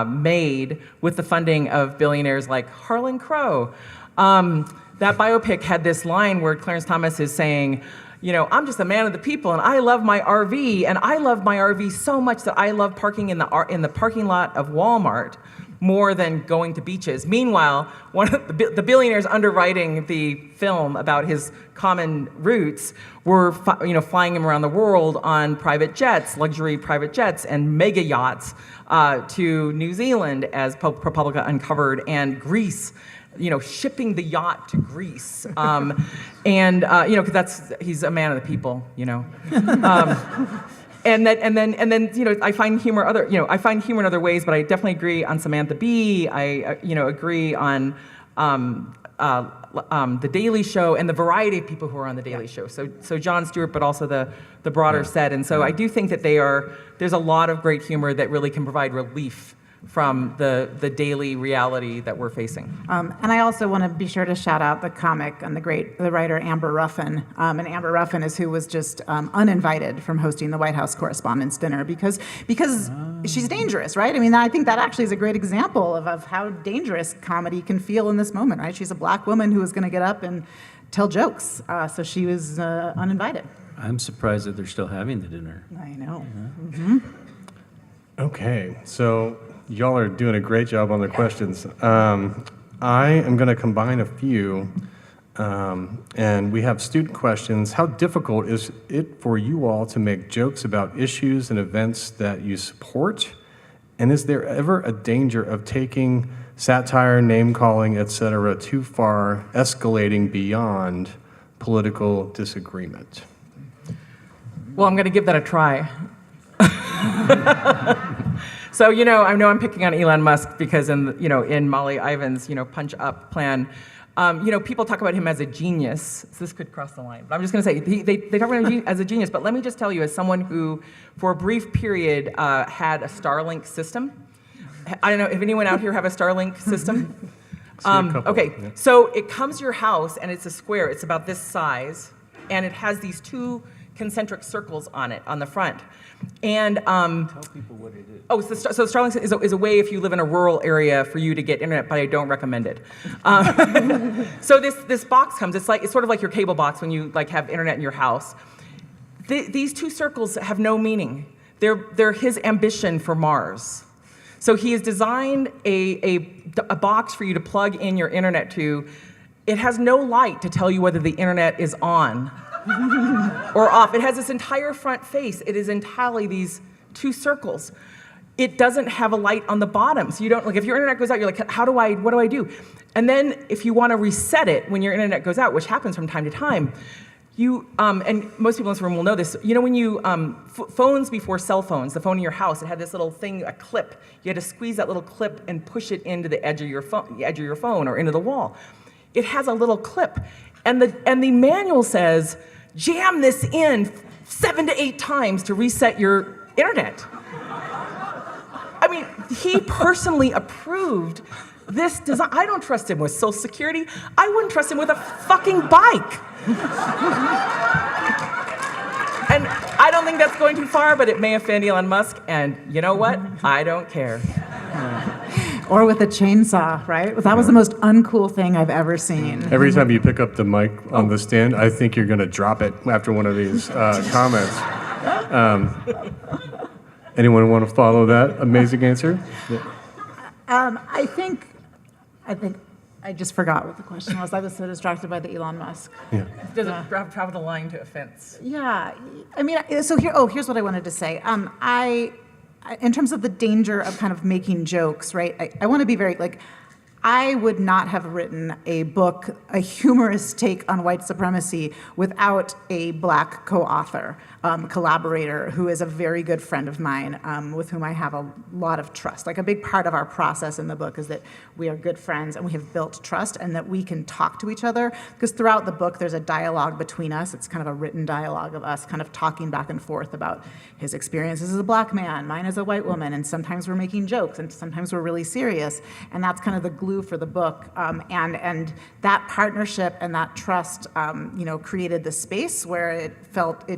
made with the funding of billionaires like Harlan Crow. That biopic had this line where Clarence Thomas is saying, I'm just a man of the people, and I love my RV, and I love my RV so much that I love parking in the parking lot of Walmart more than going to beaches. Meanwhile, one of the billionaires underwriting the film about his common roots were flying him around the world on private jets, luxury private jets, and mega yachts to New Zealand, as ProPublica uncovered, and Greece. Shipping the yacht to Greece, because he's a man of the people, and then I find humor in other ways, but I definitely agree on Samantha Bee. I agree on the Daily Show and the variety of people who are on the Daily Show. So Jon Stewart, but also the broader set, and so I do think that there's a lot of great humor that really can provide relief from the daily reality that we're facing. And I also want to be sure to shout out the comic and the writer Amber Ruffin. And Amber Ruffin is who was just uninvited from hosting the White House Correspondents' Dinner because she's dangerous, right? I mean, I think that actually is a great example of how dangerous comedy can feel in this moment, right? She's a black woman who is going to get up and tell jokes. So she was uninvited. I'm surprised that they're still having the dinner. I know. Yeah. Mm-hmm. Okay, so y'all are doing a great job on the questions. I am going to combine a few, and we have student questions. How difficult is it for you all to make jokes about issues and events that you support? And is there ever a danger of taking satire, name-calling, etc. too far, escalating beyond political disagreement? Well, I'm going to give that a try. So, I know I'm picking on Elon Musk because in Molly Ivins, Punch Up plan, people talk about him as a genius. So this could cross the line. But I'm just going to say, they talk about him as a genius. But let me just tell you, as someone who, for a brief period, had a Starlink system. I don't know, if anyone out here have a Starlink system? Okay, yeah. So it comes to your house, and it's a square. It's about this size, and it has these two concentric circles on it, on the front. And tell people what it is. So Starlink is a way, if you live in a rural area, for you to get internet, but I don't recommend it. So this box comes. It's sort of like your cable box when you have internet in your house. These two circles have no meaning. They're his ambition for Mars. So he has designed a box for you to plug in your internet to. It has no light to tell you whether the internet is on or off. It has this entire front face. It is entirely these two circles. It doesn't have a light on the bottom. So you don't, if your internet goes out, you're like, what do I do? And then if you want to reset it when your internet goes out, which happens from time to time, you, and most people in this room will know this, when you, phones before cell phones, the phone in your house, it had this little thing, a clip. You had to squeeze that little clip and push it into the edge of your phone or into the wall. It has a little clip. And the manual says, jam this in 7 to 8 times to reset your internet. I mean, he personally approved this design. I don't trust him with Social Security. I wouldn't trust him with a fucking bike. And I don't think that's going too far, but it may offend Elon Musk, and you know what? I don't care. Or with a chainsaw, right? That was the most uncool thing I've ever seen. Every time you pick up the mic on the stand, I think you're going to drop it after one of these comments. Anyone want to follow that amazing answer? Yeah. I think I just forgot what the question was. I was so distracted by the Elon Musk. Yeah. Does it travel the line to offense? Yeah. I mean, so here's what I wanted to say. In terms of the danger of kind of making jokes, right? I want to be very, I would not have written a book, a humorous take on white supremacy, without a black co-author, collaborator, who is a very good friend of mine, with whom I have a lot of trust. A big part of our process in the book is that we are good friends and we have built trust and that we can talk to each other, because throughout the book there's a dialogue between us. It's kind of a written dialogue of us kind of talking back and forth about his experiences as a black man, mine as a white woman, and sometimes we're making jokes and sometimes we're really serious, and that's kind of the glue glue for the book, and that partnership and that trust, created the space where it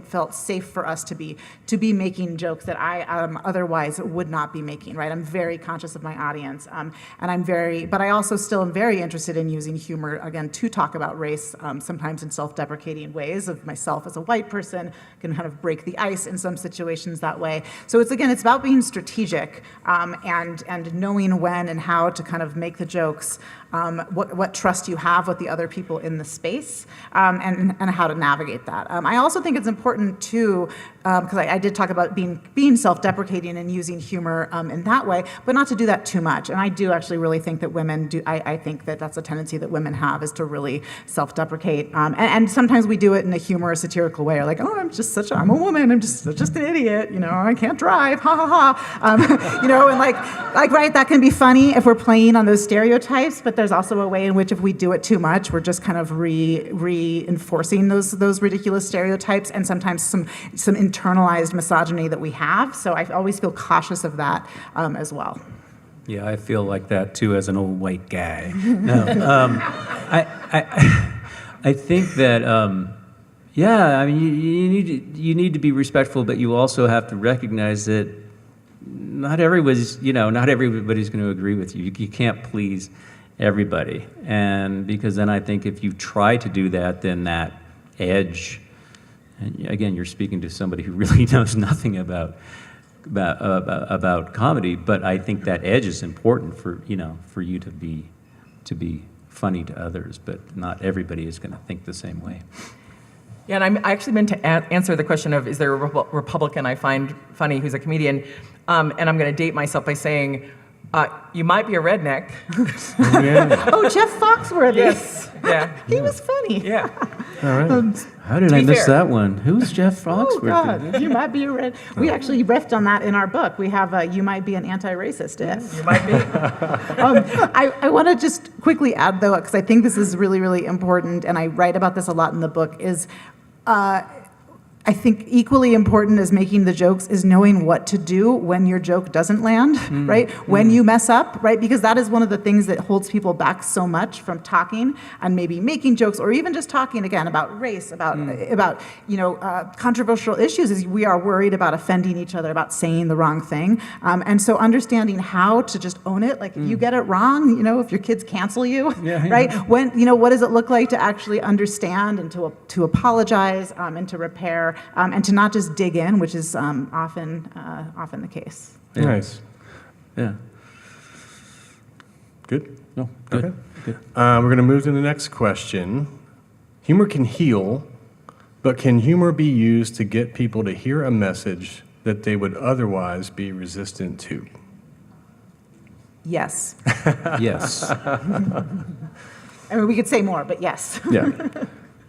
felt safe for us to be making jokes that I otherwise would not be making. Right, I'm very conscious of my audience, but I also still am very interested in using humor again to talk about race, sometimes in self-deprecating ways of myself as a white person, can kind of break the ice in some situations that way. So it's about being strategic, and knowing when and how to kind of make the jokes, what trust you have with the other people in the space, and how to navigate that. I also think it's important too, because I did talk about being self-deprecating and using humor in that way, but not to do that too much. And I do actually really think that women do. I think that that's a tendency that women have, is to really self-deprecate. And sometimes we do it in a humorous, satirical way, or like, oh, I'm a woman, I'm just an idiot, I can't drive, ha ha ha. And like right, that can be funny if we're playing on those stereotypes, but there's also a way in which if we do it too much, we're just kind of reinforcing those ridiculous stereotypes and sometimes some internalized misogyny that we have. So I always feel cautious of that as well. Yeah, I feel like that too as an old white guy. No, I think that you need to be respectful, but you also have to recognize that not everybody's going to agree with you. You can't please everybody, and because then I think if you try to do that, then that edge, and again, you're speaking to somebody who really knows nothing about comedy, but I think that edge is important for you to be funny to others, but not everybody is going to think the same way. Yeah, and I actually meant to answer the question of, is there a Republican I find funny who's a comedian? And I'm going to date myself by saying, you might be a redneck. Oh, Jeff Foxworthy. Yes. Yeah. He was funny. Yeah. All right. How did I miss that one? Who's Jeff Foxworthy? Oh, God. You might be a red. We actually riffed on that in our book. We have you might be an anti-racist if. You might be. I want to just quickly add, though, because I think this is really, really important, and I write about this a lot in the book, is I think equally important as making the jokes is knowing what to do when your joke doesn't land, right? When you mess up, right? Because that is one of the things that holds people back so much from talking and maybe making jokes, or even just talking again about race, about controversial issues, is we are worried about offending each other, about saying the wrong thing. And so understanding how to just own it, like if you get it wrong, if your kids cancel you, right? When, what does it look like to actually understand and to apologize and to repair, and to not just dig in, which is often the case. Yeah. Nice. Yeah. Good? No, good. Okay. Good. We're going to move to the next question. Humor can heal, but can humor be used to get people to hear a message that they would otherwise be resistant to? Yes. Yes. I mean, we could say more, but yes. Yeah.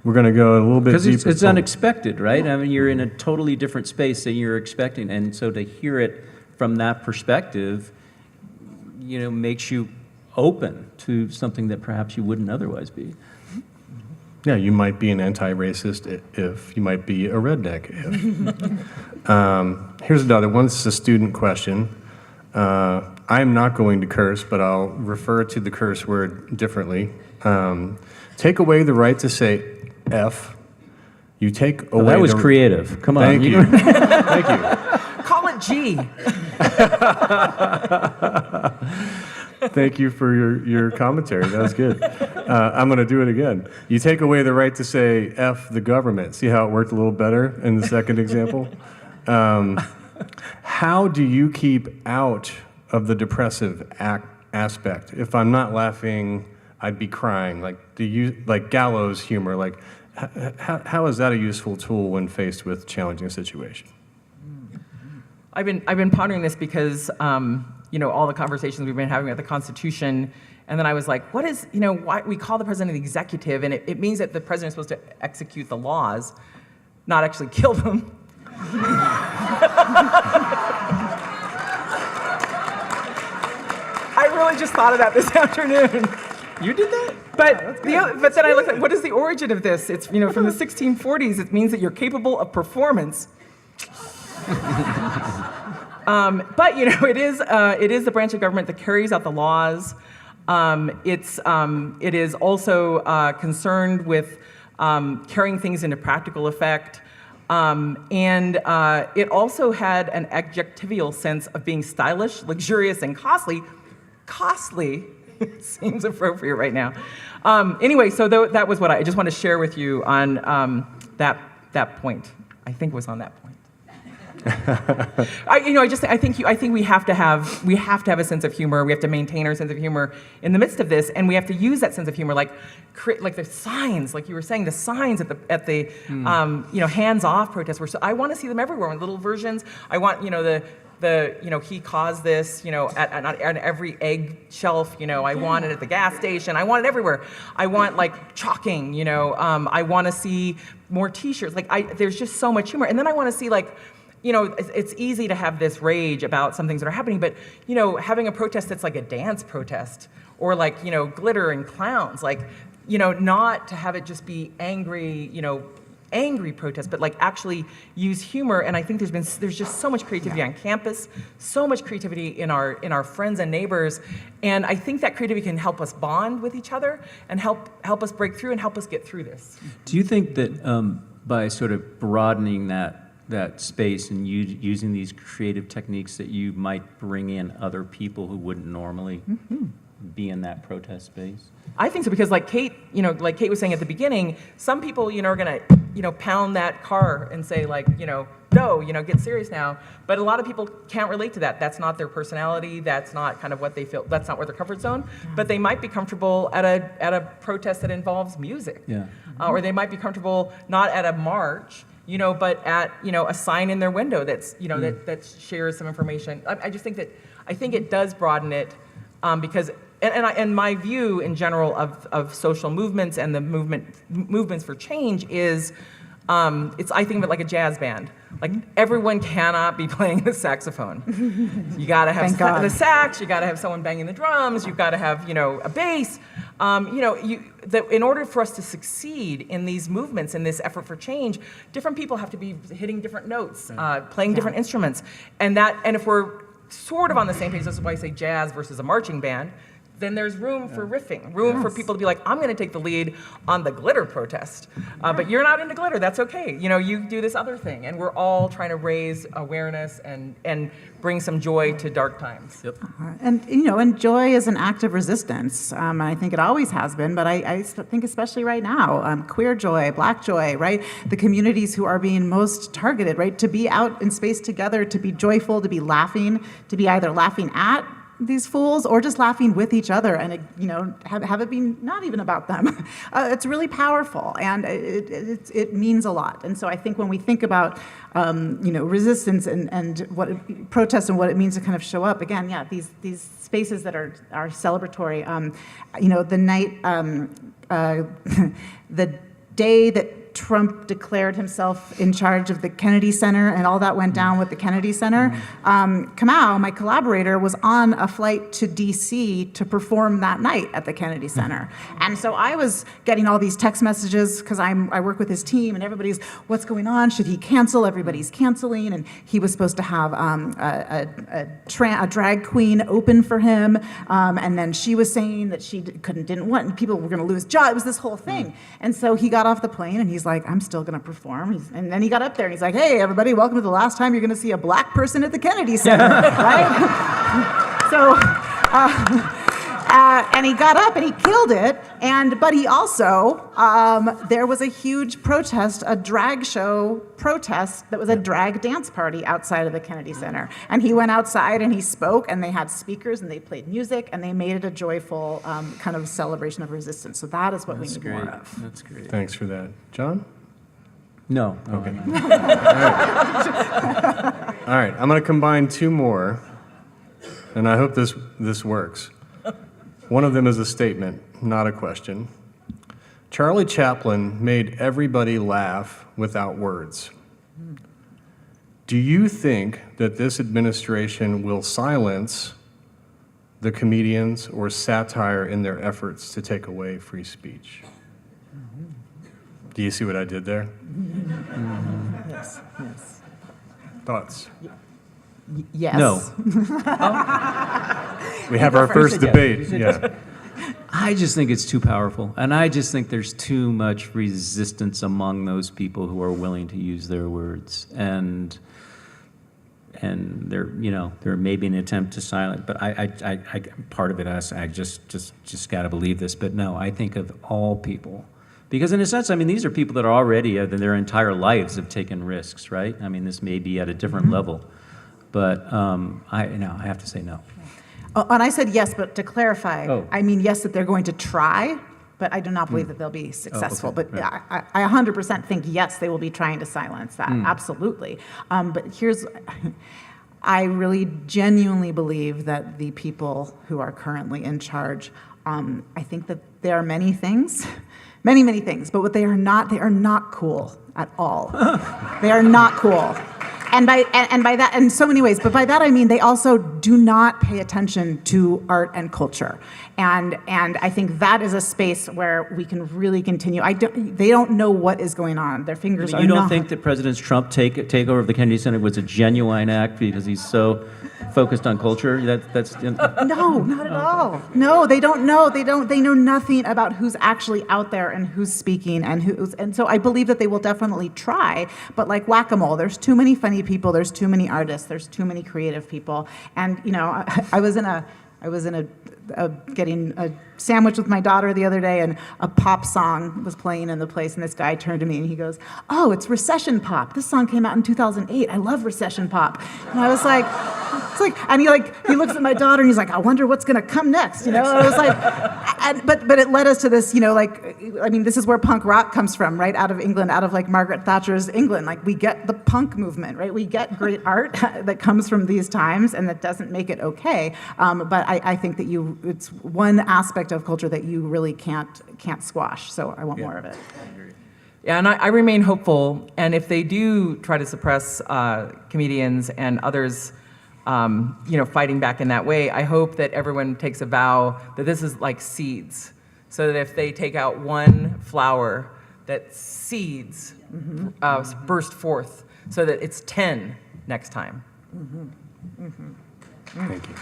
We're going to go a little bit deeper. Because it's unexpected, right? I mean, you're in a totally different space than you're expecting, and so to hear it from that perspective, makes you open to something that perhaps you wouldn't otherwise be. Yeah, you might be an anti-racist if. You might be a redneck if. Here's another one. This is a student question. I'm not going to curse, but I'll refer to the curse word differently. Take away the right to say F. You take away. That was creative. Come on. Thank you. Thank you. Call it G. Thank you for your commentary. That was good. I'm going to do it again. You take away the right to say F the government. See how it worked a little better in the second example? How do you keep out of the depressive aspect? If I'm not laughing, I'd be crying. Like gallows humor. Like, how is that a useful tool when faced with a challenging situation? I've been pondering this because all the conversations we've been having about the Constitution, and then I was like, what is why we call the president the executive, and it means that the president is supposed to execute the laws, not actually kill them. I really just thought of that this afternoon. You did that? But then I looked at what is the origin of this? It's from the 1640s. It means that you're capable of performance. But it is the branch of government that carries out the laws. It is also concerned with carrying things into practical effect. And it also had an adjectival sense of being stylish, luxurious, and costly. Costly seems appropriate right now. Anyway, so that was what I just want to share with you on that point. I think was on that point. I think we have to have a sense of humor. We have to maintain our sense of humor in the midst of this, and we have to use that sense of humor, like the signs, like you were saying, the signs at the hands-off protests. I want to see them everywhere in little versions. I want he caused this at every egg shelf. I want it at the gas station. I want it everywhere. I want like chalking. I want to see more T-shirts. There's just so much humor, and then I want to see it's easy to have this rage about some things that are happening, but having a protest that's like a dance protest, or glitter and clowns, not to have it just be angry protest, but actually use humor. And I think there's just so much creativity on campus, so much creativity in our friends and neighbors, and I think that creativity can help us bond with each other and help us break through and help us get through this. Do you think that by sort of broadening that space and using these creative techniques that you might bring in other people who wouldn't normally be in that protest space? I think so, because like Kate was saying at the beginning, some people, are gonna, pound that car and say no, get serious now. But a lot of people can't relate to that. That's not their personality. That's not kind of what they feel. That's not their comfort zone. But they might be comfortable at a protest that involves music. Yeah. Or they might be comfortable not at a march, but at, a sign in their window that's, that shares some information. I just think it does broaden it, because, and my view in general of social movements and the movements for change is, I think of it like a jazz band. Everyone cannot be playing the saxophone. You gotta have the sax, you gotta have someone banging the drums, you've gotta have, a bass. In order for us to succeed in these movements, in this effort for change, different people have to be hitting different notes, playing different instruments. And if we're sort of on the same page, that's why I say jazz versus a marching band, then there's room for riffing, room for people to be like, I'm going to take the lead on the glitter protest. But you're not into glitter, that's okay. You do this other thing. And we're all trying to raise awareness and bring some joy to dark times. Yep. And joy is an act of resistance. And I think it always has been, but I think especially right now, queer joy, black joy, right? The communities who are being most targeted, right? To be out in space together, to be joyful, to be laughing, to be either laughing at these fools or just laughing with each other, and have it be not even about them. It's really powerful, and it means a lot. And so I think when we think about resistance and what protests and what it means to kind of show up again, these spaces that are celebratory. The night, the day that Trump declared himself in charge of the Kennedy Center and all that went down with the Kennedy Center. Kamau, my collaborator, was on a flight to DC to perform that night at the Kennedy Center. And so I was getting all these text messages because I work with his team, and everybody's, what's going on? Should he cancel? Everybody's canceling. And he was supposed to have a drag queen open for him. And then she was saying that she didn't want, and people were going to lose jobs. It was this whole thing. And so he got off the plane and he's like, I'm still going to perform. And then he got up there and he's like, hey, everybody, welcome to the last time you're going to see a black person at the Kennedy Center, right? So, and he got up and he killed it. But he also, there was a huge protest, a drag show protest that was a drag dance party outside of the Kennedy Center. And he went outside and he spoke, and they had speakers and they played music and they made it a joyful kind of celebration of resistance. So that is what we need more of. That's great. Thanks for that. John? No. Okay. All right. I'm going to combine two more, and I hope this works. One of them is a statement, not a question. Charlie Chaplin made everybody laugh without words. Do you think that this administration will silence the comedians or satire in their efforts to take away free speech? Do you see what I did there? Yes. Thoughts? Yes. No. We have our first debate. Yeah. I just think it's too powerful, and I just think there's too much resistance among those people who are willing to use their words, and there may be an attempt to silence, but I part of it is I just got to believe this, but no, I think of all people, because in a sense, I mean, these are people that are already their entire lives have taken risks, right? I mean, this may be at a different level, but I have to say no. Oh, and I said yes, but to clarify, Oh. I mean yes that they're going to try, but I do not believe that they'll be successful. okay, But right. I 100% think yes, they will be trying to silence that, absolutely. But I really genuinely believe that the people who are currently in charge, I think that there are many things, many things, but what they are not cool at all. They are not cool. And by that, in so many ways, but by that I mean they also do not pay attention to art and culture, and I think that is a space where we can really continue. They don't know what is going on. Their fingers are. You don't not. think that President Trump takeover of the Kennedy Center was a genuine act because he's so focused on culture? That's No, not at all. No, they don't know. They know nothing about who's actually out there and who's speaking and so I believe that they will definitely try, but like whack-a-mole, there's too many funny people, there's too many artists, there's too many creative people. And I was getting a sandwich with my daughter the other day, and a pop song was playing in the place, and this guy turned to me and he goes, "Oh, it's recession pop. This song came out in 2008. I love recession pop." And I was like, and he looks at my daughter and he's like, "I wonder what's gonna come next," And I was like, but it led us to this, this is where punk rock comes from, right? Out of England, out of like Margaret Thatcher's England. Like we get the punk movement, right? We get great art that comes from these times, and that doesn't make it okay. But I think that it's one aspect of culture that you really can't squash. So I want more of it. Yeah, and I remain hopeful. And if they do try to suppress comedians and others, fighting back in that way, I hope that everyone takes a vow that this is like seeds. So that if they take out one flower, that seeds burst forth, so that it's 10 next time. Thank you.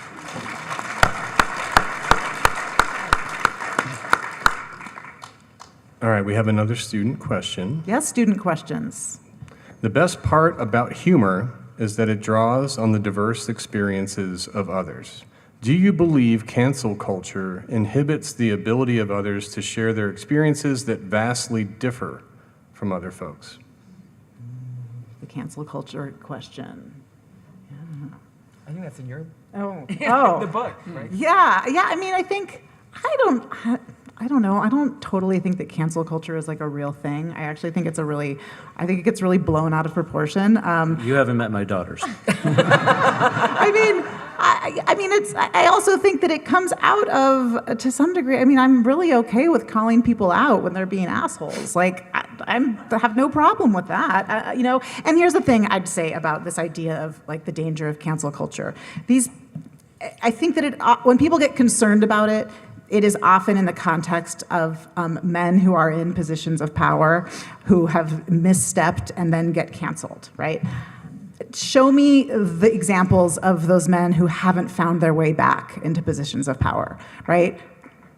All right, we have another student question. Yes, student questions. The best part about humor is that it draws on the diverse experiences of others. Do you believe cancel culture inhibits the ability of others to share their experiences that vastly differ from other folks? The cancel culture question. I think that's in your The book, right? Yeah. I mean, I don't know. I don't totally think that cancel culture is like a real thing. I actually think I think it gets really blown out of proportion. You haven't met my daughters. I also think that it comes out of, to some degree, I'm really okay with calling people out when they're being assholes. Like, I have no problem with that, And here's the thing I'd say about this idea of like the danger of cancel culture. I think that when people get concerned about it, it is often in the context of men who are in positions of power who have misstepped and then get canceled, right? Show me the examples of those men who haven't found their way back into positions of power, right?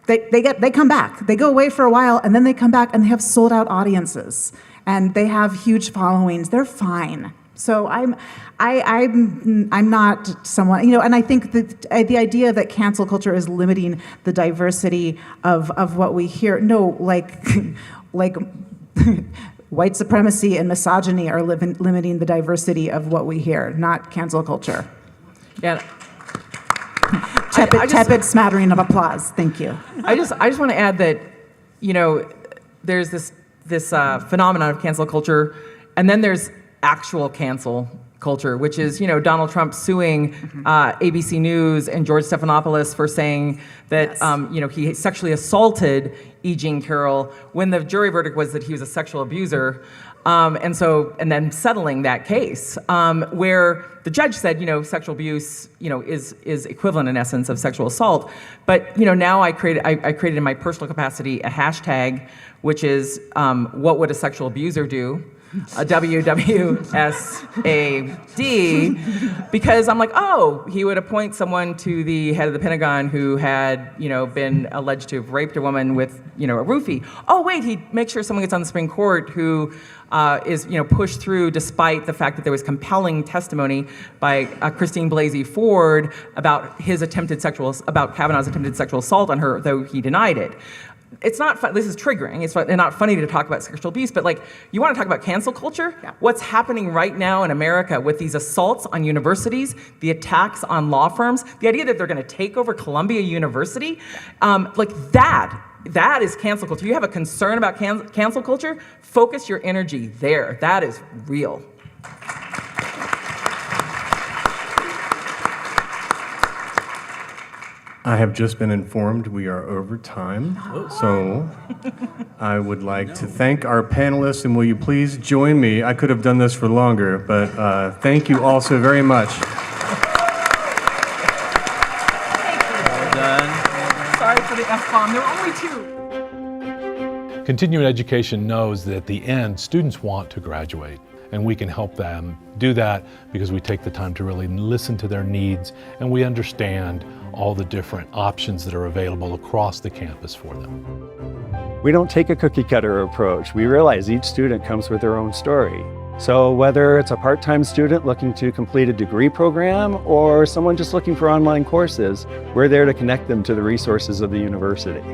They come back. They go away for a while, and then they come back, and they have sold-out audiences, and they have huge followings. They're fine. So I'm not someone, and I think that the idea that cancel culture is limiting the diversity of what we hear. No, like white supremacy and misogyny are limiting the diversity of what we hear, not cancel culture. Yeah. Tepid smattering of applause. Thank you. I just want to add that, there's this phenomenon of cancel culture, and then there's actual cancel culture, which is, Donald Trump suing ABC News and George Stephanopoulos for saying that, Yes. He sexually assaulted E. Jean Carroll when the jury verdict was that he was a sexual abuser. And then settling that case, where the judge said, sexual abuse, is equivalent in essence of sexual assault. But, now I created in my personal capacity a hashtag, which is, what would a sexual abuser do? WWSAD, because I'm like, oh, he would appoint someone to the head of the Pentagon who had, been alleged to have raped a woman with, a roofie. Oh, wait, he'd make sure someone gets on the Supreme Court who is, pushed through despite the fact that there was compelling testimony by Christine Blasey Ford about about Kavanaugh's attempted sexual assault on her, though he denied it. It's not fun. This is triggering. It's not funny to talk about sexual abuse, but you want to talk about cancel culture? Yeah. What's happening right now in America with these assaults on universities, the attacks on law firms, the idea that they're going to take over Columbia University, that is cancel culture. You have a concern about cancel culture? Focus your energy there. That is real. I have just been informed we are over time, so I would like to thank our panelists, and will you please join me? I could have done this for longer, but thank you all so very much. Well done. Sorry for the F-bomb. There were only two. Continuing education knows that at the end, students want to graduate, and we can help them do that because we take the time to really listen to their needs, and we understand all the different options that are available across the campus for them. We don't take a cookie cutter approach. We realize each student comes with their own story. So whether it's a part-time student looking to complete a degree program or someone just looking for online courses, we're there to connect them to the resources of the university.